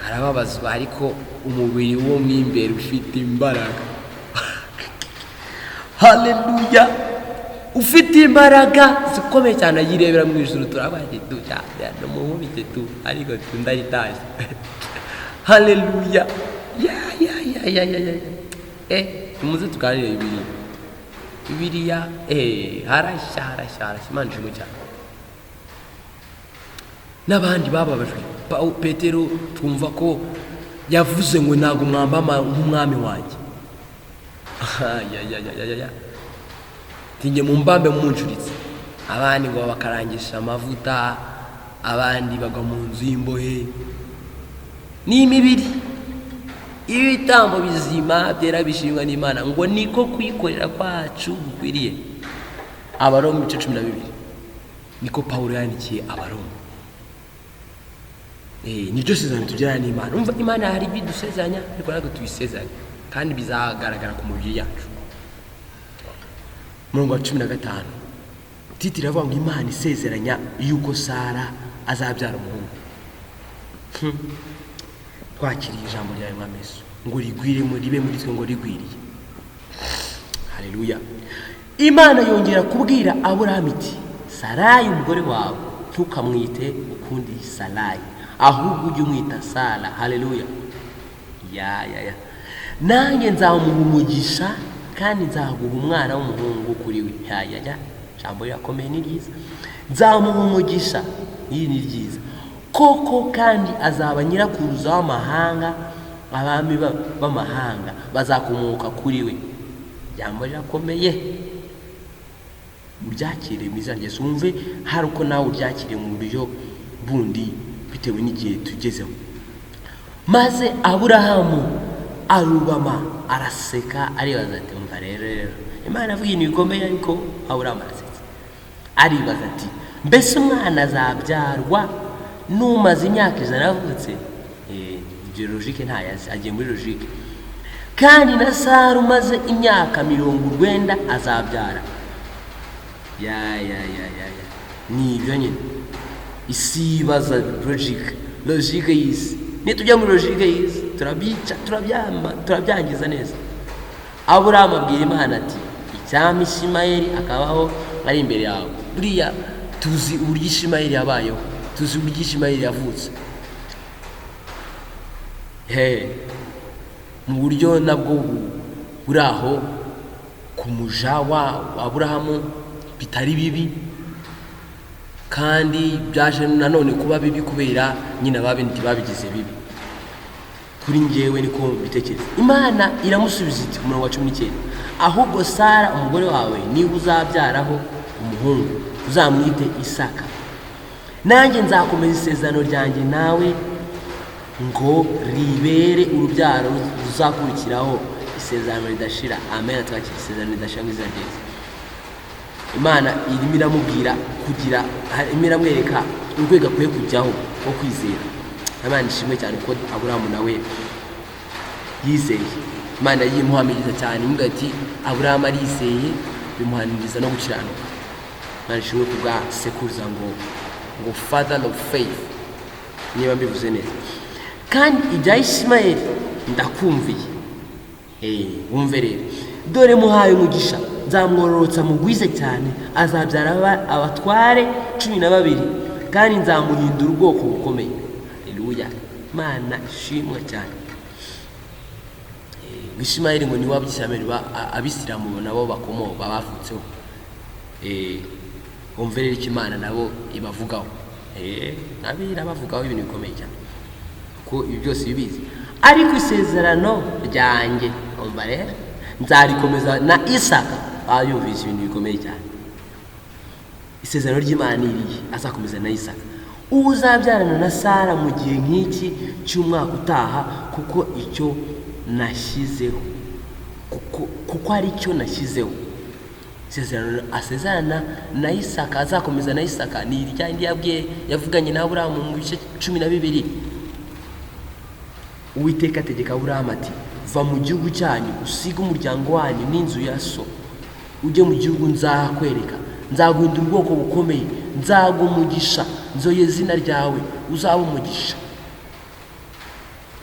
arababazwa, ariko umubiri wo mwimbere ufite imbaraga. Haleluya. Ufite imbaraga zikomeye cyane, yirebera mu ijuru, turabaje no muhumike tu, ariko tundaritaje. Haleluya. Muze tukarire Bibiliya. Harashara Imana ishimwe cyane. N'abandi bababajwe, Petero twumva ko yavuze ngo ntago mwamba nk'umwami wanjye. Tinge mumbambe muncuritse. Abandi ngo bakarangisha amavuta, abandi bagwa mu nzu y'imbohe. Ni imibiri ibitambo bizima byera bishimwa n'Imana, ngo niko kwikorera kwacu gukwiriye. Abaroma 12 niko Pawulo yandikiye Abaroma. Niryo sezerano tugirana n'Imana. Umva, Imana hari bidusezeranya, ariko ntabwo tubisezeranya, kandi bizagaragara ku mubiri yacu. Murongo wa 15 Titi iravuga ngo Imana isezeranya yuko Sara azabyara umuhungu. Twakiriye ijambo ryawe Mwami Yesu, ngo rigwire ribe muri twe, ngo rigwiriye. Haleluya. Imana yongera kubwira Aburahamu iti, Sarayi umugore wawe ntukamwite ukundi Sarayi, ahubwo ujye umwita Sara. Haleluya. Nanjye nzamuha umugisha, kandi nzaguha umwana w'umuhungu kuri we. Jambo yakomeye ni ryiza. Nzamuha umugisha, iyi ni ryiza koko, kandi azaba nyirakuruza w'amahanga, abami b'amahanga bazakomoka kuri we. Jambo yakomeye, uryakire mu izina rya Yesu. Umve hari uko nawe uryakire mu buryo bundi bitewe n'igihe tugezeho. Maze Aburahamu arubama, araseka, aribaza ati, umva rero Imana avuga ibintu bikomeye, ariko Aburahamu araseka, aribaza ati, mbese umwana azabyarwa n'umaze imyaka 100 avutse? Ibyo logique ntayazi, agiye muri logique. Kandi na Sara umaze imyaka 90 azabyara. Ya ni ibyo nyine. Isi baza logique y'isi. Nitujya muri logique y'isi turabyangiza neza. Aburahamu abwira Imana ati icyama Ishimayeli akabaho ari imbere yawe. Buriya tuzi uburyo Ishimayeli yabayeho, tuzi uburyo Ishimayeli yavutse. Mu buryo nabwo buraho kumuja wa Aburahamu bitari bibi, kandi byaje nanone kuba bibi kubera nyina babindi babigize bibi. Kuri njyewe niko bitekereza. Imana iramusubiza iti ku 19, ahubwo Sara umugore wawe niba uzabyaraho umuhungu uzamwite Isaka, nanjye nzakomeza isezerano ryanjye nawe ngo ribere urubyaro ruzakurikiraho isezerano ridashira. Amen. Twakira isezerano ridashira mu izina rye. Imana irimo iramubwira kugira, iramwereka urwego akwiye kujyaho wo kwizera. Imana ishimwe cyane ko Aburahamu nawe yizeye. Imana yimuhamiriza cyane ivuga ati Aburahamu arizeye bimuhaniriza no gukiranuka. Imana ishimwe kubwa sekuruza ngo father of faith, niba mbivuze neza. Kandi ibya Ishimayeli ndakumviye. Wumve rero, dore muhaye umugisha, nzamwororotsa mugwize cyane, azabyara abatware 12 kandi nzamuhindura ubwoko bukomeye. Haleluya. Imana ishimwe cyane. Ishimayeli ngo ni wabishameri abisiramu nabo bakomoka bavutseho. Wumve rero Imana nabo ibavugaho. Nabira bavugaho ibintu bikomeye cyane ko ibi byose bibizi. Ariko isezerano ryanjye umva rero nzarikomeza na Isaka. Yumvise ibintu bikomeye cyane. Isezerano ry'Imana iriye azakomeza na Isaka, uzabyarana na Sara mu gihe nk'iki cy'umwaka utaha, kuko icyo nashyizeho, kuko ari cyo nashyizeho. Isezerano asezerana na Isaka, azakomeza na Isaka ni iryandi yavuganye na Aburahamu mu bice 12. Uwiteka ategeka Aburahamu ati va mu gihugu cyanyu, usige umuryango wanyu n'inzu ya so, ujye mu gihugu nzakwereka, nzaguhindura ubwoko bukomeye, nzagumugisha, nzoye izina ryawe uzaba umugisha.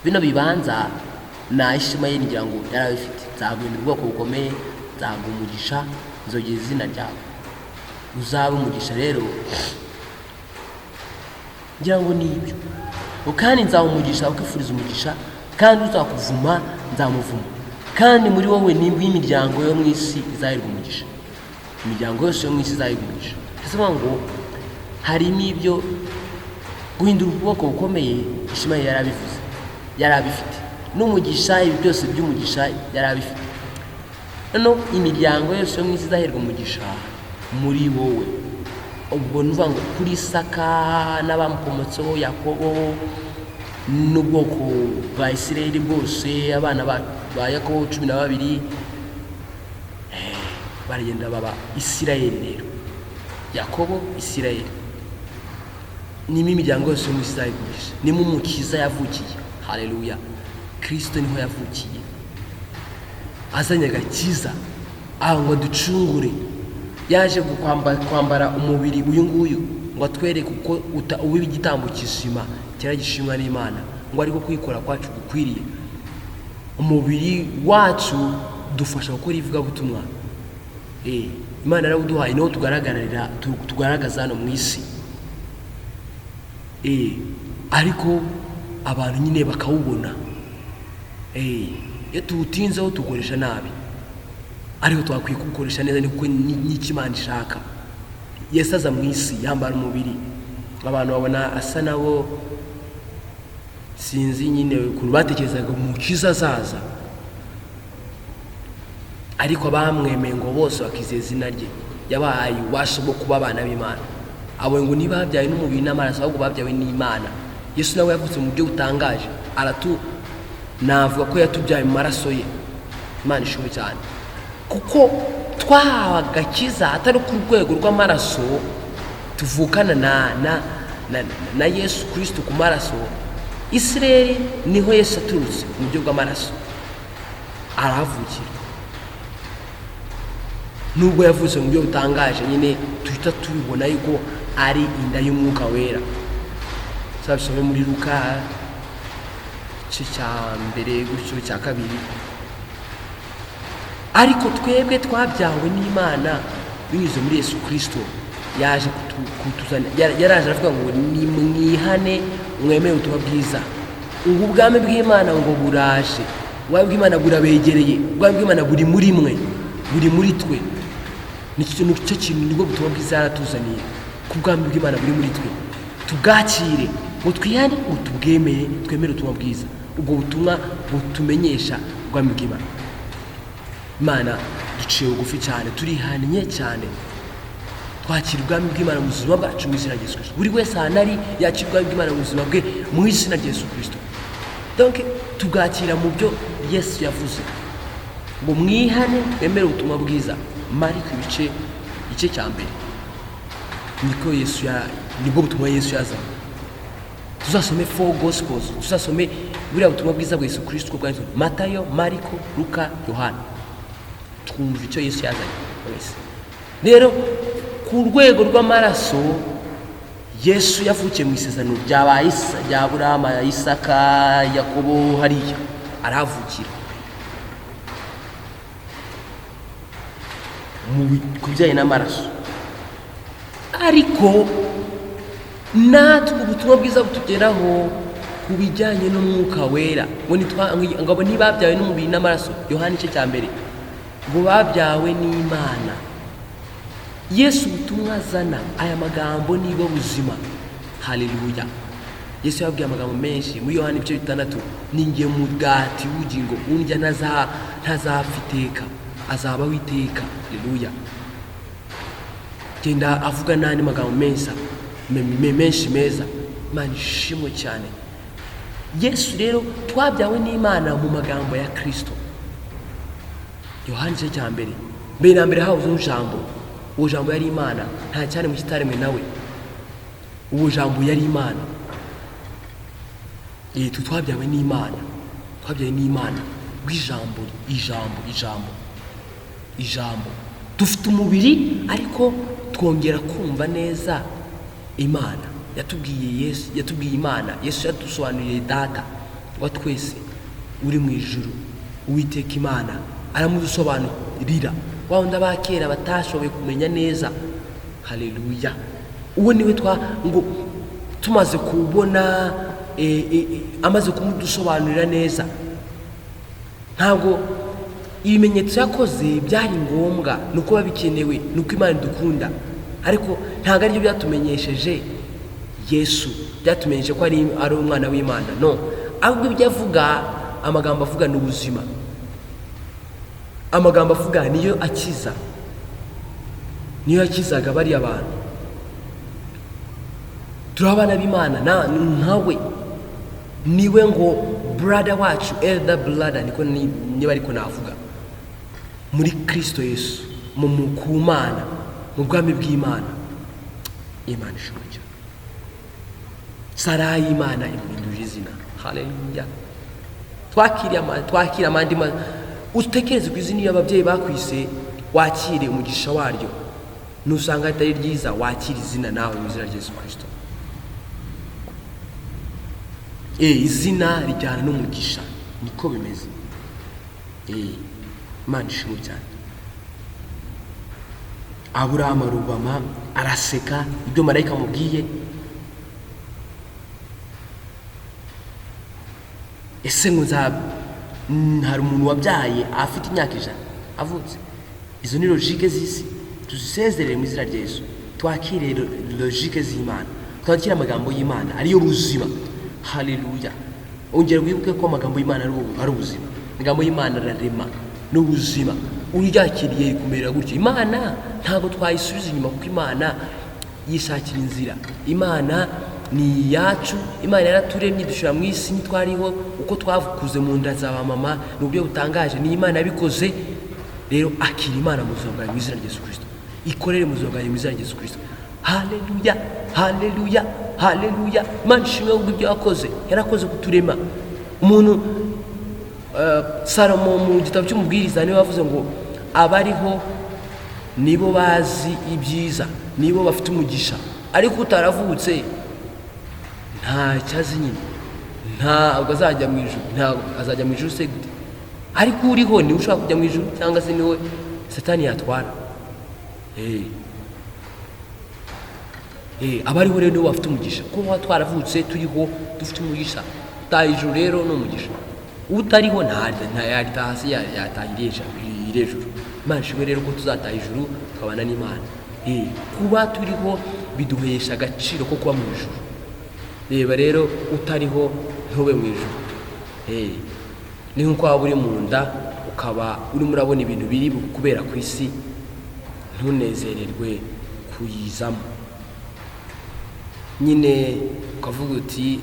Bino bibanza na Ishimayeli ngira ngo yarabifite. Nzaguhindura ubwoko bukomeye, nzagumugisha, nzoye izina ryawe uzaba umugisha. Rero ngira ngo ni ibyo. Kandi nzawumugisha ukifuriza umugisha, kandi uzakuvuma nzamuvuma, kandi muri wowe nibwo imiryango yo mu isi izahirwa umugisha. Imiryango yose yo mu isi izahirwa umugisha. Bivuga ngo harimo ibyo guhindura ubwoko bukomeye Ishimayeli yarabivuze, yarabifite n'umugisha. Ibi byose by'umugisha yarabifite. No imiryango yose yo mu isi izahirwa umugisha muri wowe. Ubwo nuvuga ngo kuri Isaka n'abamukomotseho, Yakobo n'ubwoko bwa Isirayeli bwose, abana ba Yakobo 12 baragenda baba Isirayeli. Rero Yakobo Isirayeli nimo imiryango yose mu Isirayeli, nimo umukiza yavukiye. Haleluya. Kristo niho yavukiye, azanye agakiza ngo ducungure. Yaje kwambara umubiri uyu nguyu ngo atwereke uko uba igitambo kishima kiragishimwa n'Imana, ngo ariko kwikora kwacu gukwiriye. Umubiri wacu dufasha gukora ivugabutumwa. Imana yaraduhaye no tugaragaza hano mu isi. Ariko abantu nyine bakawubona. Iyo tuwutinzeho tukoresha nabi, ariko twakwiye kukoresha neza niko n'Imana ishaka. Yesu aza mu isi yambara umubiri, abantu babona asa nabo, sinzi nyine ukuntu batekerezaga umukiza azaza, ariko abamwemeye ngo bose bakizeza izina rye yabahaye ububasha bwo kuba abana b'Imana. Abo ngo ntibabyawe n'umubiri n'amaraso, ahubwo babyawe n'Imana. Yesu nawe yavutse mu buryo butangaje, navuga ko yatubyaye mu maraso ye. Imana ishimwe cyane, kuko twahawe agakiza atari ku rwego rw'amaraso, tuvukana na Yesu Kristo ku maraso. Isirayeli niho Yesu aturutse mu buryo bw'amaraso, aravukira. Nubwo yavutse mu buryo butangaje nyine tuhita tubibona yuko ari inda y'Umwuka Wera. Sabisome muri Luka cya mbere gutyo cya kabiri. Ariko twebwe twabyawe n'Imana binyuze muri Yesu Kristo, yaje kutuzana, yaraje avuga ngo ni mwihane mwemeye ubutumwa bwiza. Ubu bwami bw'Imana ngo buraje, ubwami bw'Imana burabegereye, ubwami bw'Imana buri muri mwe, buri muri twe. Nicyo kintu nibwo butumwa bwiza yaratuzaniye, ku bwami bw'Imana buri muri twe. Tubwakire ngo twihane, ngo tubwemeye, twemere ubutumwa bwiza. Ubwo butumwa butumenyesha ubwami bw'Imana. Imana duciye bugufi cyane, turihaniye cyane, twakira ubwami bw'Imana mu buzima bwacu mu izina rya Yesu Kristo. Buri wese ahantu ari yakira ubwami bw'Imana mu buzima bwe mu izina rya Yesu Kristo. Donc tubwakira mu byo Yesu yavuze ngo mwihane twemere ubutumwa bwiza. Mariko igice cya mbere nibwo butumwa Yesu yazanye. Tuzasome 4 Gospels, tuzasome buriya butumwa bwiza bwa Yesu Kristo ko bwanditswe Matayo, Mariko, Luka, Yohana. Twumva icyo Yesu yazanye wese. Rero ku rwego rw'amaraso Yesu yavukiye mu isezerano rya Aburahamu, Isaka, Yakobo, hariya aravukira. Ku bijyanye n'amaraso. Ariko natwe ubutumwa bwiza butugeraho ku bijyanye n'Umwuka Wera, ngo abo ntibabyawe n'umubiri n'amaraso. Yohana igice cya mbere ngo babyawe n'Imana. Yesu ubutumwa azana, aya magambo nibo buzima. Haleluya. Yesu yabwiye amagambo menshi muri Yohana ibice 6, ninjye mugati w'ubugingo, undya ntazapfa iteka, azabaho iteka. Haleluya. Genda avuga n'andi magambo menshi meza. Imana ishimwe cyane. Yesu rero twabyawe n'Imana mu magambo ya Kristo. Yohana igice cya mbere, mbere na mbere habuze ijambo, uwo jambo yari Imana, nta cyane mu kitaremwe nawe. Uwo jambo yari Imana. Twabyawe n'Imana, twabyawe n'Imana ijambo. Dufite umubiri ariko twongera kumva neza Imana. Yatubwiye Imana. Yesu yadusobanuriye Data wa twese uri mu ijuru, Uwiteka Imana aramudusobanurira, wa wundi abakera batashoboye kumenya neza. Haleluya. Uwo niwe ngo tumaze kubona, amaze kumudusobanurira neza. Ntabwo ibimenyetso yakoze byari ngombwa, nuko babikenewe, nuko Imana idukunda, ariko ntabwo aribyo byatumenyesheje Yesu, byatumenyeshe ko ari umwana w'Imana. No, ahubwo ibyo avuga, amagambo avuga ni ubuzima. Amagambo avuga niyo akiza, niyo yakizaga bariya abantu. Turi abana b'Imana, nkawe niwe ngo brother wacu, elder brother, niba ariko navuga, muri Kristo Yesu, ku Mana, mu bwami bw'Imana. Imana ishimwe. Sara y'Imana imuhindurira izina. Haleluya. Twakira amandi utekereze ku izina y'ababyeyi bakwise, wakire umugisha waryo. Nusanga atari ryiza, wakire izina nawe mu izina rya Yesu Kristo. Izina rijyana n'umugisha, niko bimeze. Imana ishimwe cyane. Aburahamu arubama, araseka ibyo marayika amubwiye. Ese ngo hari umuntu wabyaye afite imyaka 100 avutse? Izo ni logique z'isi. Tuzisezerere mu izina rya Yesu, twakire logique z'Imana, twakire amagambo y'Imana ariyo buzima. Haleluya. Ongera wibuke ko amagambo y'Imana ari ubuzima. Amagambo y'Imana ararema n'ubuzima. Uryakiriye rikumera gutyo. Imana ntabwo twayisubiza inyuma, kuko Imana yishakira inzira. Imana ni yacu. Imana yaraturemye dushira mu isi twariho, uko twavukuze mu nda za mama, n'ubyo butangaje. Ni Imana yabikoze. Rero akira Imana mu buzima bwawe mu izina rya Yesu Kristo. Ikorere mu buzima bwawe mu izina rya Yesu Kristo. haleluya, haleluya, haleluya. Imana ishimwe kubw'ibyo yakoze, yarakoze kuturema. Umuntu Salomo mu gitabo cy'umubwiriza niwe wavuze ngo abariho nibo bazi ibyiza, nibo bafite umugisha, ariko utaravutse nta cyazi nyine, ntabwo azajya mu ijuru. Ntabwo azajya mu ijuru se gute? Ariko uriho niwe ushaka kujya mu ijuru, cyangwa se niwe Satani yatwara. Abariho rero nibo bafite umugisha, kuko twaravutse turiho dufite umugisha. Utaha ijuru rero ni umugisha, utariho ntayarita hasi, yataha irejuru. Imana ishimwe rero ko tuzataha ijuru tukabana n'Imana. Kuba turiho biduhesha agaciro ko kuba mu ijuru. Reba rero utariho ntube mu ijuru. Ni nk'uko waba uri mu nda ukaba urimo urabona ibintu biri kubera ku isi, ntunezererwe kuyizamo nyine, ukavuga uti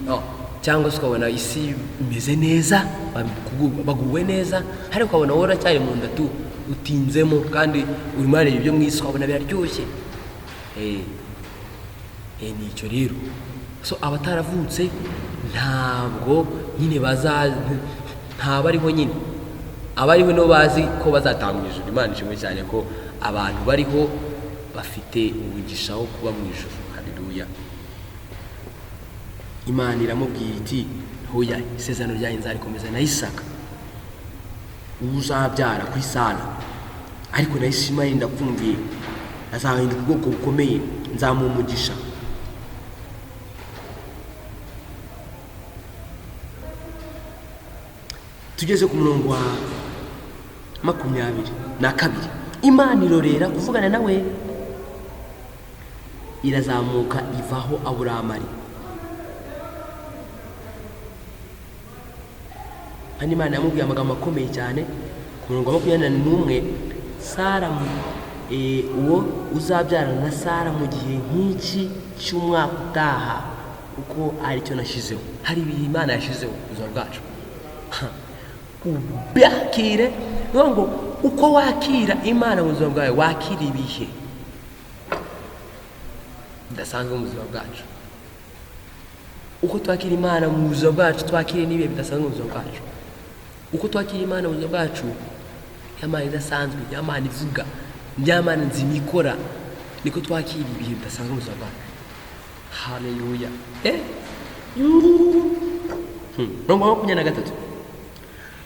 cyangwa se ukabona isi imeze neza, baguwe neza, ariko ukabona wowe uracyari mu nda utinzemo, kandi urimo urareba ibyo mu isi ukabona biraryoshye. Nicyo rero. So abataravutse ntabwo nyine ntabariho nyine. Abariho nibo bazi ko bazatanga mu ijuru. Imana ishimwe cyane ko abantu bariho bafite umugisha wo kuba mu ijuru. Haleluya. Imana iramubwira iti hoya, isezerano ryanjye nzarikomeza na Isaka uzabyara ku Sara, ariko na Ishimayeli ndakumviye, azahinduka ubwoko bukomeye, nzamuha umugisha. Tugeze ku murongo wa 22. Imana irorera kuvugana nawe, irazamuka ivaho Aburahamu ari. Kandi Imana yamubwiye amagambo akomeye cyane. Ku murongo wa 21, Sara uwo uzabyarana na Sara mu gihe nk'iki cy'umwaka utaha, uko ari cyo nashyizeho. Hari ibintu Imana yashyizeho ku buzima bwacu. Ubakire, ngo uko wakira Imana mu buzima bwawe, wakira ibihe bidasanzwe mu buzima bwacu. Uko twakira Imana mu buzima bwacu, twakire n'ibihe bidasanzwe mu buzima bwacu. Uko twakira Imana mu buzima bwacu, Imana idasanzwe, Imana ivuga, Imana nzima ikora, niko twakira ibihe bidasanzwe mu buzima bwacu. Haleluya. Murongo wa 23.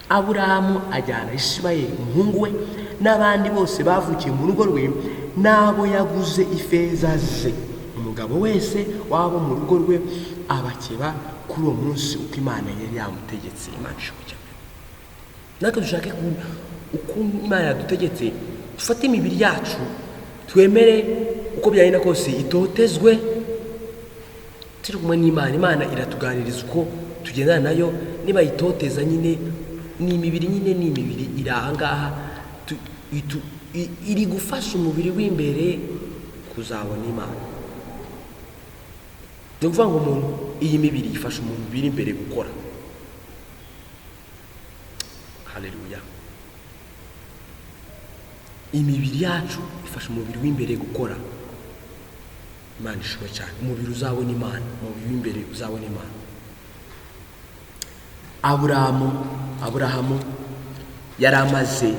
Aburahamu ajyana Ishimayeli umuhungu we n'abandi bose bavukiye mu rugo rwe, n'abo yaguze ifeza ze. Umugabo wese wabo mu rugo rwe abakeba kuri uwo munsi uko Imana yari yamutegetse. Imana ishimwe. Natwe dushake uko Imana yadutegetse, dufate imibiri yacu, twemere uko byagenda kose itotezwe, turi kumwe n'Imana. Imana iratuganiriza uko tugendana nayo. Niba itoteza nyine ni imibiri, nyine ni imibiri iri aha ngaha, iri gufasha umubiri w'imbere kuzabona Imana. Ni ukuvuga ngo umuntu, iyi mibiri ifasha umubiri imbere gukora. Haleluya. Imibiri yacu ifasha umubiri w'imbere gukora. Imana ishimwe cyane. Umubiri uzabona Imana, umubiri w'imbere uzabona Imana. Aburahamu yari amaze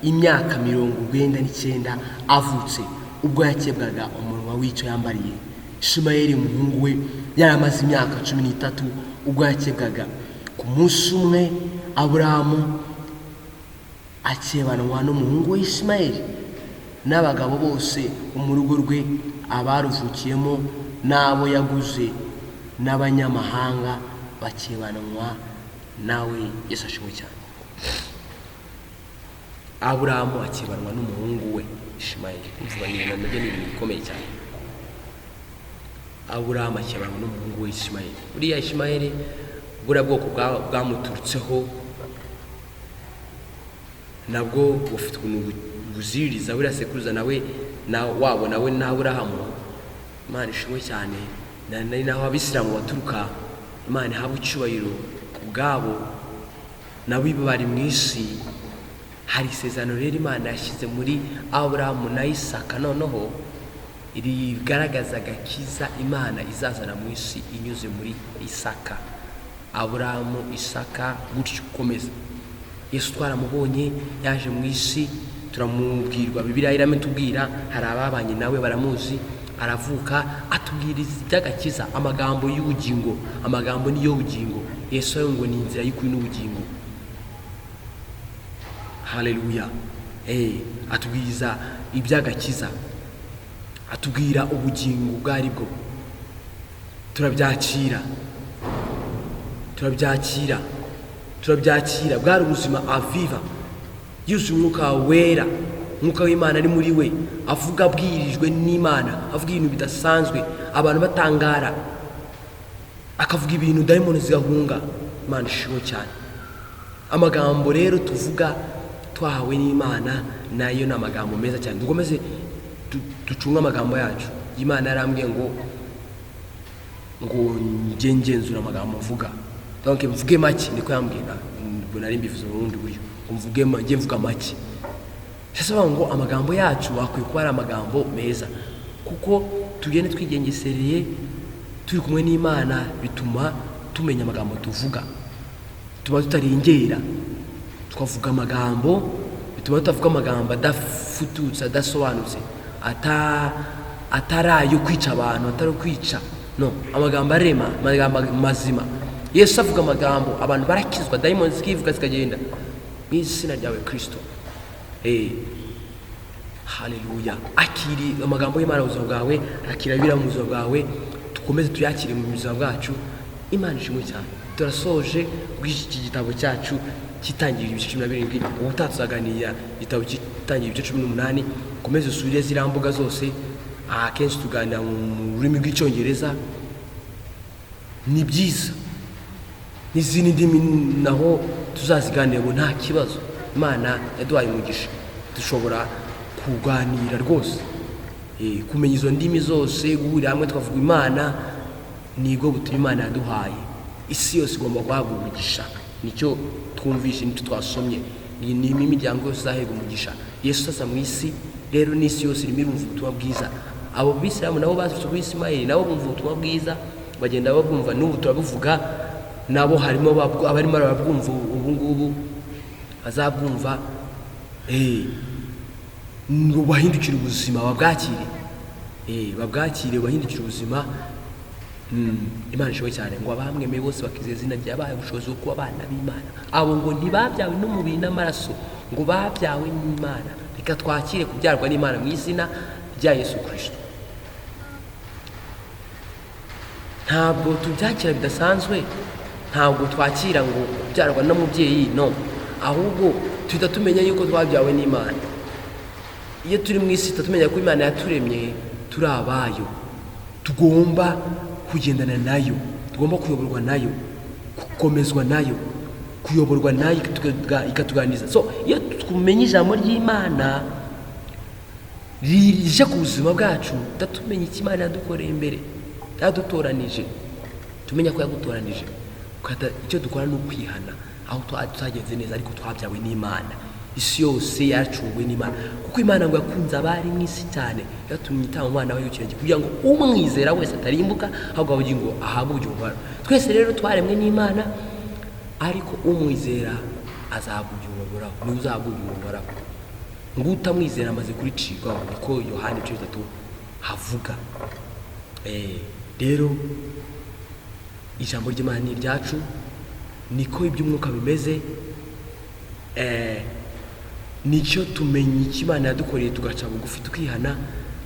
imyaka 99 avutse ubwo yakebwaga umunwa w'icyo yambariye. Ishimayeli umuhungu we yari amaze imyaka 13 ubwo yakebwaga. Ku munsi umwe Aburahamu akebanwa n'umuhungu we Ishimayeli, n'abagabo bose mu rugo rwe, abaruvukiyemo n'abo yaguze, n'abanyamahanga bakebanwa nawe. Yesu ashimwe cyane. Aburahamu akebanwa n'umuhungu we Ishimayeli. Umvuga ni ibintu bikomeye cyane. Aburahamu akebanwa n'umuhungu we Ishimayeli. Uriya Ishimayeli buriya bwoko bwamuturutseho nabwo bufite ukuntu buziririza buriya sekuruza nawe wabo nawe na Aburahamu. Imana ishimwe cyane. Nari naho Abisilamu baturuka. Imana ihabwa icyubahiro ubwabo, nabo bari mu isi. Hari isezerano rero Imana yashyize muri Aburahamu na Isaka. Noneho rigaragaza agakiza Imana izazana mu isi inyuze muri Isaka. Aburahamu, Isaka, gutyo komeza. Yesu twaramubonye yaje mu isi, turamubwirwa, Bibiliya iramitubwira, hari ababanye nawe baramuzi, aravuka atubwiriza iby'agakiza, amagambo y'ubugingo. Amagambo niyo bugingo. Yesu ayo ngo ni inzira y'ukuri n'ubugingo. Haleluya. Atubwiriza iby'agakiza, atubwira ubugingo bwari bwo. turabyakira bwari ubuzima aviva, yuzuye umwuka wera, umwuka w'Imana ari muri we, avuga abwirijwe n'Imana, avuga ibintu bidasanzwe, abantu batangara, akavuga ibintu dayimoni zigahunga. Imana ishimwe cyane. Amagambo rero tuvuga twahawe n'Imana nayo ni amagambo meza cyane. Dukomeze ducunga amagambo yacu. Imana yarambwiye ngo ngenzura amagambo mvuga. Donc mvuge make, niko yambwiye, ngo nari mbivuze ubundi buryo, mvuga make. Sasa ngo amagambo yacu akwiye kuba ari amagambo meza, kuko tugende twigengesereye turi kumwe n'Imana, bituma tumenya amagambo tuvuga, bituma tutarengera, twavuga amagambo, bituma tutavuga amagambo adafututse, adasobanutse, atarayo kwica abantu, atari kwica, no, amagambo arema, amagambo mazima. Yesu avuga amagambo, abantu barakizwa, dayimoni zikivuga zikagenda mu izina ryawe Kristo. Haleluya. Akiri amagambo y'Imana mu buzima bwawe, akira bira mu buzima bwawe, dukomeze tuyakire mu buzima bwacu. Imana ishimwe cyane. Turasoje bw'iki gitabo cyacu kitangira ibice 17. Ubutaha tuzaganira igitabo kitangira ibice 18. Komeze usubire ziriya mbuga zose. Akenshi tuganira mu rurimi rw'Icyongereza, ni byiza. N'izindi ndimi naho tuzaziganira ngo nta kibazo. Imana yaduhaye umugisha, dushobora kuganira rwose, kumenya izo ndimi zose, guhurira hamwe tukavuga Imana. Nibwo butuma Imana yaduhaye. Isi yose igomba guhabwa umugisha. Nicyo twumvishe, nicyo twasomye. Ni imiryango yose izaherwa umugisha. Yesu sasa mu isi rero, n'isi yose irimo irumva ubutumwa bwiza. Abo b'Isilamu nabo bazutse kuri Ismaili, nabo bumva ubutumwa bwiza, bagenda babwumva, n'ubu turabuvuga. Nabo harimo abarimo barabwumva ubu ngubu, bazabwumva, ngo bahindukire ubuzima, babwakire, bahindukire ubuzima. Imana ishimwe cyane. Ngo abamwemeye bose bakizera izina ryabaye ubushobozi bwo kuba abana b'Imana. Abo ngo ntibabyawe n'umubiri n'amaraso, ngo babyawe n'Imana. Reka twakire kubyarwa n'Imana mu izina rya Yesu Kristo. Ntabwo tubyakira bidasanzwe, ntabwo twakira ngo kubyarwa n'umubyeyi, no, ahubwo tuhita tumenya yuko twabyawe n'Imana. Iyo turi mu isi tumenya ko Imana yaturemye turi abayo, tugomba kugendana nayo, tugomba kuyoborwa nayo, gukomezwa nayo, kuyoborwa nayo, ikatuganiza. So iyo tumenye ijambo ry'Imana rije ku buzima bwacu, tumenye icyo Imana yadukoreye imbere, yadutoranije, tumenya ko yagutoranije. Icyo dukora ni ukwihana, aho tutagenze neza, ariko twabyawe n'Imana. Isi yose yacunguwe n'Imana, kuko Imana ngo yakunze abari mu isi cyane, yatumye itanga umwana wayo w'ikinege, kugira ngo umwizera wese atarimbuka, ahubwo ubugingo ahabwe ubugingo. Twese rero twaremwe n'Imana, ariko umwizera azahabwa ubugingo buhoraho. Niwe uzahabwa ubugingo buhoraho. Ngo utamwizera amaze kuricirwaho, niko Yohana 3 havuga. Rero ijambo ry'Imana ni ryacu, niko iby'umwuka bimeze. Nicyo tumenya icyo Imana yadukoreye, tugaca bugufi, tukihana.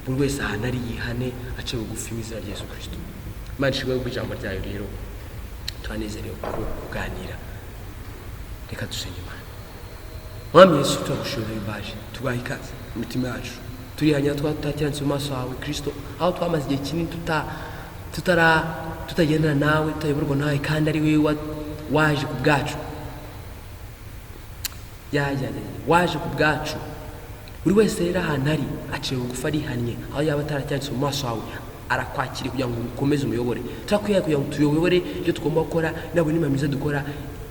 Buri wese ahantu ari yihane, ace bugufi mu izina rya Yesu Kristo. Imana ishimwe ku ijambo ryayo. Rero turanezerewe kuganira. Reka dusenge Imana. Mwami Yesu, turagushimira imbaje, tugaha ikaze mu mitima yacu. Turihanya twatakiranze mu maso hawe Kristo, aho twamaze igihe kinini tutagendana nawe, tutayoborwa nawe, kandi ari wewe waje ku bwacu. Waje ku bwacu. Buri wese rero ahantu ari aciye bugufi, arihannye, aho yaba ataracyanditse mu maso hawe, arakwakira kugira ngo ukomeze umuyobore. Turakwiye kugira ngo tuyobore ibyo tugomba gukora, nabo n'imana myiza dukora,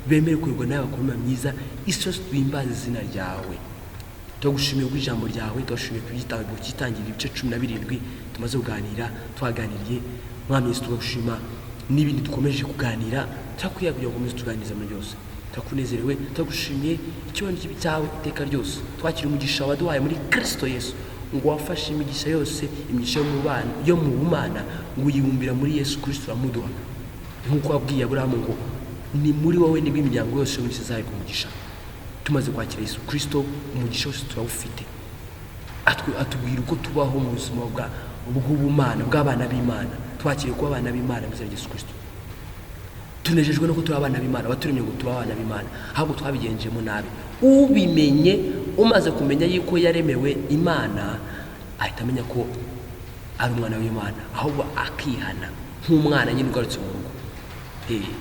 bemere kuyoborwa nawe, bakora imana myiza. Isi yose twimbaze izina ryawe. turagushimiye ku ijambo ryawe, turagushimiye ku gitabo cy'itangira ibice 17 tumaze kuganira, twaganiriye Mwami Yesu. Turagushima n'ibindi dukomeje kuganira, turakwiye kugira ngo ukomeze tuganirize muri byose. Turakunezerewe, turagushimiye icyubahiro cyawe iteka ryose. Twakira umugisha waduhaye muri Kristo Yesu, ngo wafashe imigisha yose, imigisha yo mu bumana, ngo uyibumbira muri Yesu Kristo uramuduha. Nk'uko wabwiye Aburahamu ngo ni muri wowe nibwo imiryango yose y'isi izahabwa umugisha. Tumaze kwakira Yesu Kristo, umugisha wose turawufite. Atubwira uko tubaho mu buzima bw'ubumana bw'abana b'Imana. Twakiriye kuba abana b'Imana mu izina rya Yesu Kristo. Tunejejwe no kuba abana b'Imana, waturemye ngo tuba abana b'Imana, ahubwo twabigenjemo nabi. Ubimenye, umaze kumenya yuko yaremewe Imana, ahita amenya ko ari umwana w'Imana, ahubwo akihana nk'umwana nyine ugarutse mu rugo.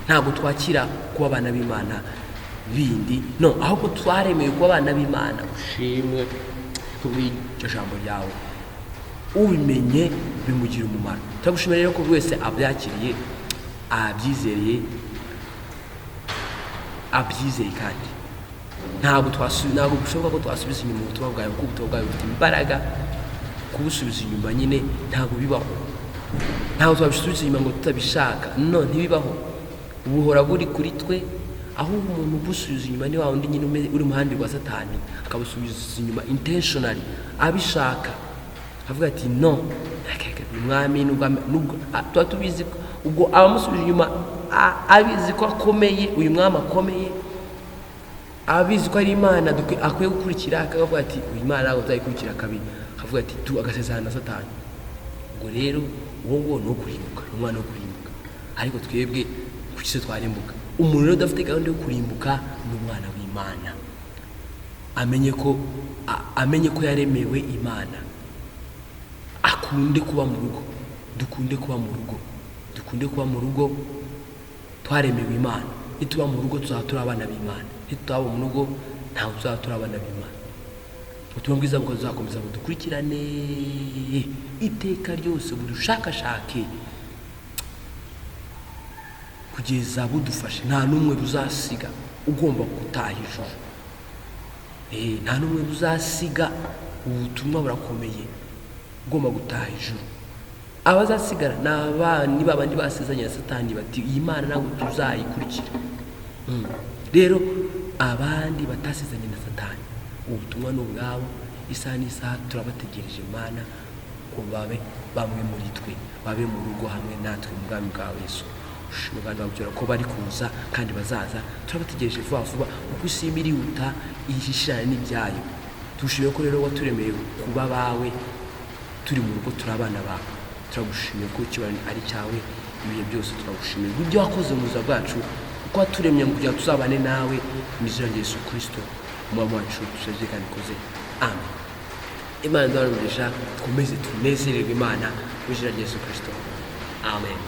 Ntabwo twakira kuba abana b'Imana bindi, no, ahubwo twaremewe kuba abana b'Imana. Ushimwe kubw'iryo jambo ryawe, ubimenye bimugira umumaro. Turagushimira rero ko buri wese abyakiriye, abyizeye kandi ntabwo bishoboka ko twasubiza inyuma ubutumwa bwawe, kuko ubutumwa bwawe bufite imbaraga. Kubusubiza inyuma nyine ntabwo bibaho, ntabwo twabisubiza inyuma ngo tutabishaka, no, ntibibaho. Buhora buri kuri twe, aho umuntu ubusubiza inyuma ni wa wundi nyine uri mu ruhande rwa Satani, akabusubiza inyuma intentionally, abishaka, avuga ati no, umwami tuba tubizi ubwo abamusubije inyuma abizi ko akomeye, uyu mwami akomeye, abizi ko ari Imana akwiye gukurikira, akavuga ati uyu Imana ntabwo tuzayikurikira kabiri, akavuga ati agasezerana na Satani. Ubwo rero uwo ni ukurimbuka, ni umwana wo kurimbuka, ariko twebwe kuki se twarimbuka? Umuntu rero udafite gahunda yo kurimbuka ni umwana w'Imana. Amenye ko yaremewe Imana, akunde kuba mu rugo, dukunde kuba mu rugo, twaremewe Imana. Nituba mu rugo tuzaba turi abana b'Imana, nitutaba mu rugo ntabwo tuzaba turi abana b'Imana. Ubutumwa bwiza buzakomeza budukurikirane iteka ryose, budushakashake kugeza budufashe. Nta n'umwe buzasiga ugomba gutaha ijuru, nta n'umwe buzasiga. Ubutumwa burakomeye, ugomba gutaha ijuru. Abazasigara ni abandi babandi basezanye na Satani bati iyi Mana ntabwo tuzayikurikira. Rero abandi batasezanye na Satani, ubutumwa ni ubwabo, isaha n'isaha turabategereje Mana ko babe bamwe muri twe, babe mu rugo hamwe natwe mu bwami bwa Yesu. Ushimwe kandi babwira ko bari kuza kandi bazaza, turabategereje vuba vuba, kuko isi irihuta ihishirana n'ibyayo. Tushimiye ko rero waturemeye kuba bawe, turi mu rugo, turi abana bawe. Turagushimiye ko ikibanyi ari cyawe ibihe byose. Turagushimiye ibyo wakoze mu buzima bwacu, kuko waturemye kugira ngo tuzabane nawe mu izina rya Yesu Kristo umwami wacu. Dusabye kandi koze, amen. Imana iduhe umugisha, twumeze tunezererwe Imana mu izina rya Yesu Kristo, amen.